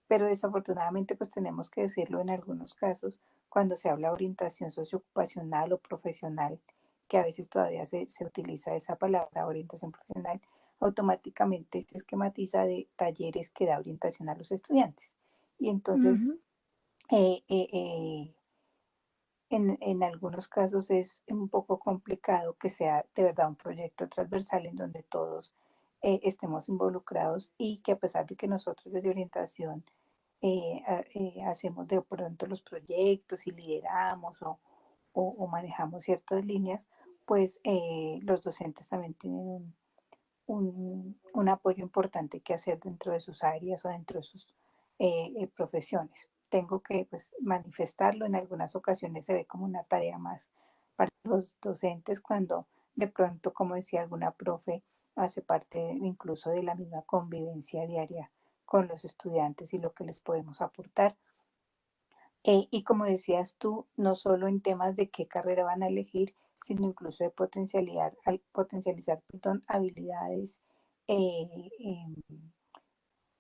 [SPEAKER 8] pero desafortunadamente pues tenemos que decirlo en algunos casos cuando se habla de orientación socioocupacional o profesional, que a veces todavía se utiliza esa palabra orientación profesional, automáticamente se esquematiza de talleres que da orientación a los estudiantes. Y entonces
[SPEAKER 1] Ujú.
[SPEAKER 8] eh, eh, eh, en algunos casos es un poco complicado que sea de verdad un proyecto transversal en donde todos estemos involucrados y que a pesar de que nosotros desde orientación hacemos de pronto los proyectos y lideramos o manejamos ciertas líneas, pues los docentes también tienen un apoyo importante que hacer dentro de sus áreas o dentro de sus profesiones. Tengo que pues, manifestarlo, en algunas ocasiones se ve como una tarea más para los docentes cuando de pronto, como decía alguna profe, hace parte incluso de la misma convivencia diaria con los estudiantes y lo que les podemos aportar. Y como decías tú, no solo en temas de qué carrera van a elegir, sino incluso de potencializar, perdón, habilidades eh, em,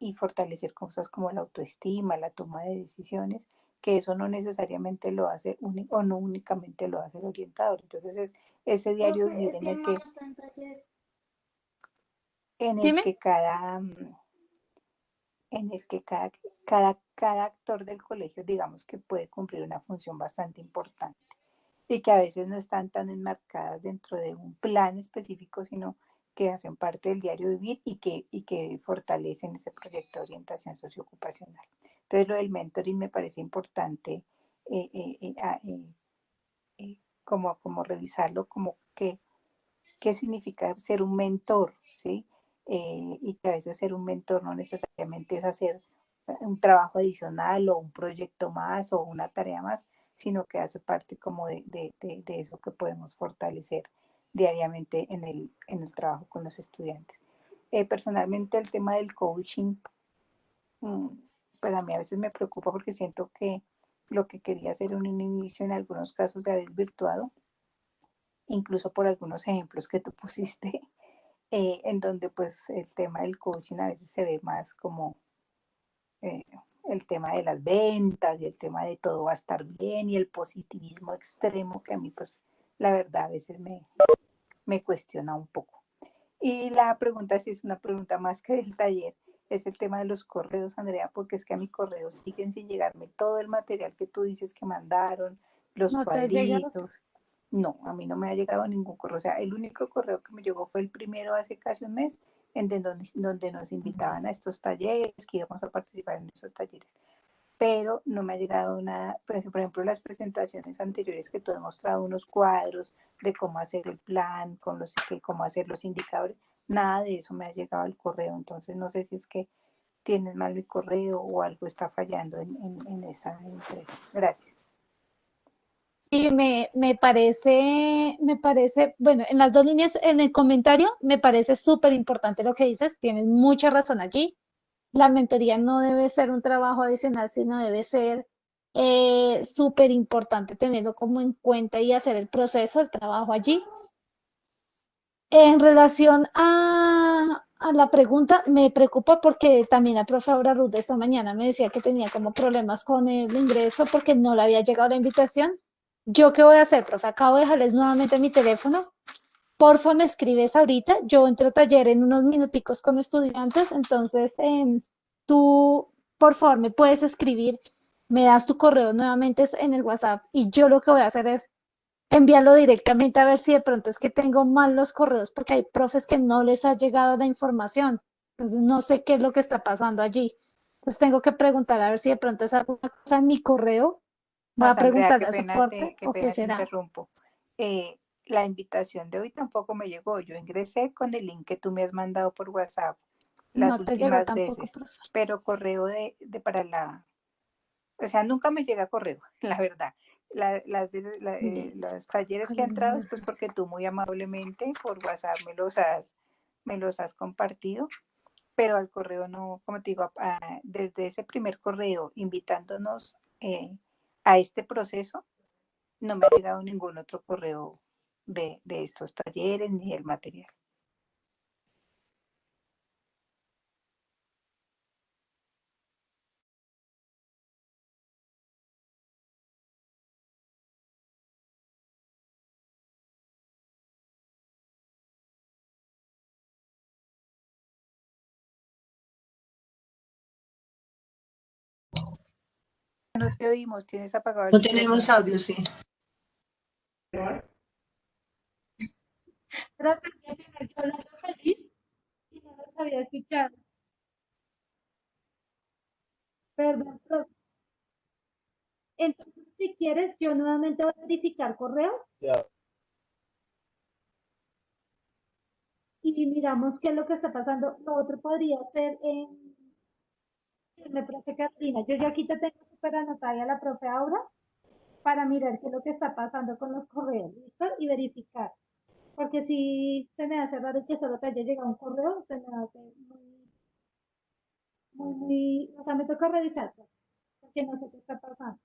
[SPEAKER 8] y fortalecer cosas como la autoestima, la toma de decisiones, que eso no necesariamente lo hace o no únicamente lo hace el orientador. Entonces es ese diario
[SPEAKER 1] Profe,
[SPEAKER 8] vivir
[SPEAKER 1] es que mamá está en taller.
[SPEAKER 8] en el
[SPEAKER 1] Dime.
[SPEAKER 8] que cada, en el que cada actor del colegio, digamos que puede cumplir una función bastante importante y que a veces no están tan enmarcadas dentro de un plan específico, sino que hacen parte del diario vivir y que fortalecen ese proyecto de orientación socioocupacional. Entonces, lo del mentoring me parece importante eh, eh, eh, ah, eh, como revisarlo, como qué significa ser un mentor, ¿sí? Y que a veces ser un mentor no necesariamente es hacer un trabajo adicional o un proyecto más o una tarea más, sino que hace parte como de eso que podemos fortalecer diariamente en el trabajo con los estudiantes. Personalmente el tema del coaching, mm, pues a mí a veces me preocupa porque siento que lo que quería hacer en un inicio en algunos casos se ha desvirtuado, incluso por algunos ejemplos que tú pusiste, en donde pues el tema del coaching a veces se ve más como eh, el tema de las ventas y el tema de todo va a estar bien y el positivismo extremo que a mí pues la verdad a veces me cuestiona un poco. Y la pregunta, si es una pregunta más que del taller, es el tema de los correos, Andrea, porque es que a mi correo siguen sin llegarme todo el material que tú dices que mandaron, los
[SPEAKER 1] ¿No te ha llegado?
[SPEAKER 8] cuadritos. No, a mí no me ha llegado ningún correo. O sea, el único correo que me llegó fue el primero hace casi un mes, donde nos invitaban a estos talleres, que íbamos a participar en esos talleres. Pero no me ha llegado nada, pues, por ejemplo, las presentaciones anteriores que tú has mostrado unos cuadros de cómo hacer el plan, cómo hacer los indicadores, nada de eso me ha llegado al correo. Entonces, no sé si es que tienes mal el correo o algo está fallando en esa entrega. Gracias.
[SPEAKER 1] Sí, me parece, bueno, en las dos líneas, en el comentario, me parece súper importante lo que dices, tienes mucha razón allí. La mentoría no debe ser un trabajo adicional, sino debe ser súper importante tenerlo como en cuenta y hacer el proceso, el trabajo allí. En relación a la pregunta, me preocupa porque también la profe Aura Ruth esta mañana me decía que tenía como problemas con el ingreso porque no le había llegado la invitación. ¿Yo qué voy a hacer, profe? Acabo de dejarles nuevamente mi teléfono. Porfa, me escribes ahorita. Yo entro a taller en unos minuticos con estudiantes, entonces tú, por favor, me puedes escribir, me das tu correo nuevamente en el WhatsApp y yo lo que voy a hacer es envíalo directamente a ver si de pronto es que tengo mal los correos porque hay profes que no les ha llegado la información. Entonces no sé qué es lo que está pasando allí. Entonces tengo que preguntar a ver si de pronto es alguna cosa en mi correo. Voy
[SPEAKER 8] No,
[SPEAKER 1] a
[SPEAKER 8] Andrea,
[SPEAKER 1] preguntarle a soporte
[SPEAKER 8] qué
[SPEAKER 1] o qué
[SPEAKER 8] pena te
[SPEAKER 1] será.
[SPEAKER 8] interrumpo. La invitación de hoy tampoco me llegó. Yo ingresé con el link que tú me has mandado por WhatsApp las
[SPEAKER 1] No te llegó
[SPEAKER 8] últimas
[SPEAKER 1] tampoco,
[SPEAKER 8] veces,
[SPEAKER 1] profe.
[SPEAKER 8] pero correo para o sea, nunca me llega correo, la verdad. Las veces, los talleres que he entrado es pues porque tú muy amablemente por WhatsApp me los has compartido, pero al correo no, como te digo, desde ese primer correo invitándonos a este proceso, no me ha llegado ningún otro correo de estos talleres ni el material. No te oímos, tienes apagado el
[SPEAKER 6] No tenemos
[SPEAKER 8] micrófono.
[SPEAKER 6] audio, sí.
[SPEAKER 1] Profe, es que yo hablando feliz y no los había escuchado. Perdón, profe. Entonces, si quieres, yo nuevamente voy a verificar correos y miramos qué es lo que está pasando. Lo otro podría ser profe Carolina. Yo ya aquí te tengo súper anotada a la profe Aura para mirar qué es lo que está pasando con los correos, ¿listo? Y verificar. Porque si se me hace raro que solo te haya llegado un correo, se me hace o sea, me toca revisar, profe, porque no sé qué está pasando.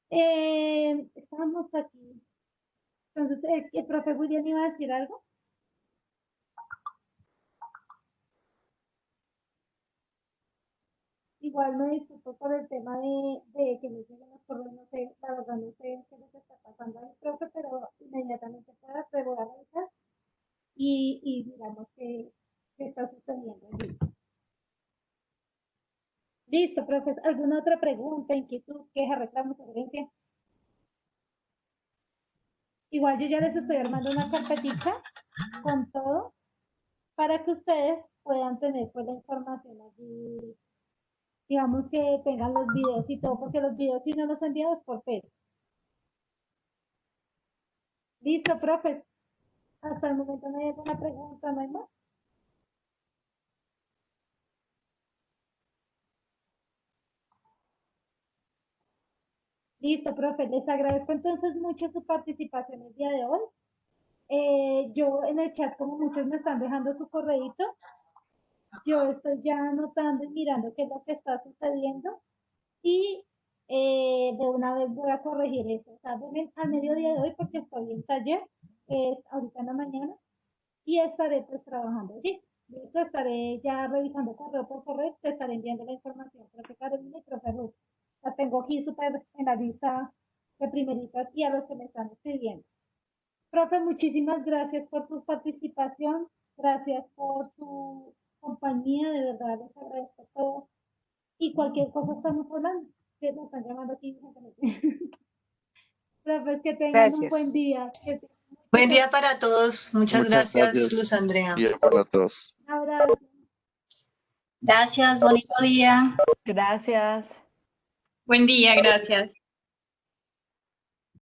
[SPEAKER 1] Estábamos aquí. Entonces, ¿el profe William iba a decir algo? Igual me disculpo por el tema de que me lleguen los correos, no sé, la verdad no sé qué es lo que está pasando ahí, profe, pero inmediatamente pueda, te voy a revisar y digamos que está sucediendo allí. Listo, profe. ¿Alguna otra pregunta, inquietud, queja, reclamo, sugerencia? Igual yo ya les estoy armando una carpetita con todo para que ustedes puedan tener pues la información allí, digamos que tengan los videos y todo, porque los videos si no los enviamos por peso. Listo, profes. Hasta el momento no hay alguna pregunta, ¿no hay más? Listo, profe, les agradezco entonces mucho su participación el día de hoy. Yo en el chat, como muchos me están dejando su correíto, yo estoy ya anotando y mirando qué es lo que está sucediendo y de una vez voy a corregir eso. O sea, denme al mediodía de hoy porque estoy en taller, es ahorita en la mañana, y estaré pues trabajando allí. Listo, estaré ya revisando correo por correo, te estaré enviando la información, profe Carolina y profe Ruth. Las tengo aquí súper en la lista de primeritas y a los que me están escribiendo. Profe, muchísimas gracias por su participación, gracias por su compañía, de verdad les agradezco todo. Y cualquier cosa estamos hablando, que me están llamando aquí. Profe, que tengan un buen
[SPEAKER 8] Gracias.
[SPEAKER 1] día.
[SPEAKER 6] Buen día para todos. Muchas
[SPEAKER 3] Muchas
[SPEAKER 6] gracias,
[SPEAKER 3] gracias.
[SPEAKER 6] Luz Andrea.
[SPEAKER 3] Bien para todos.
[SPEAKER 1] Un abrazo.
[SPEAKER 9] Gracias, bonito día.
[SPEAKER 5] Gracias.
[SPEAKER 9] Buen día, gracias.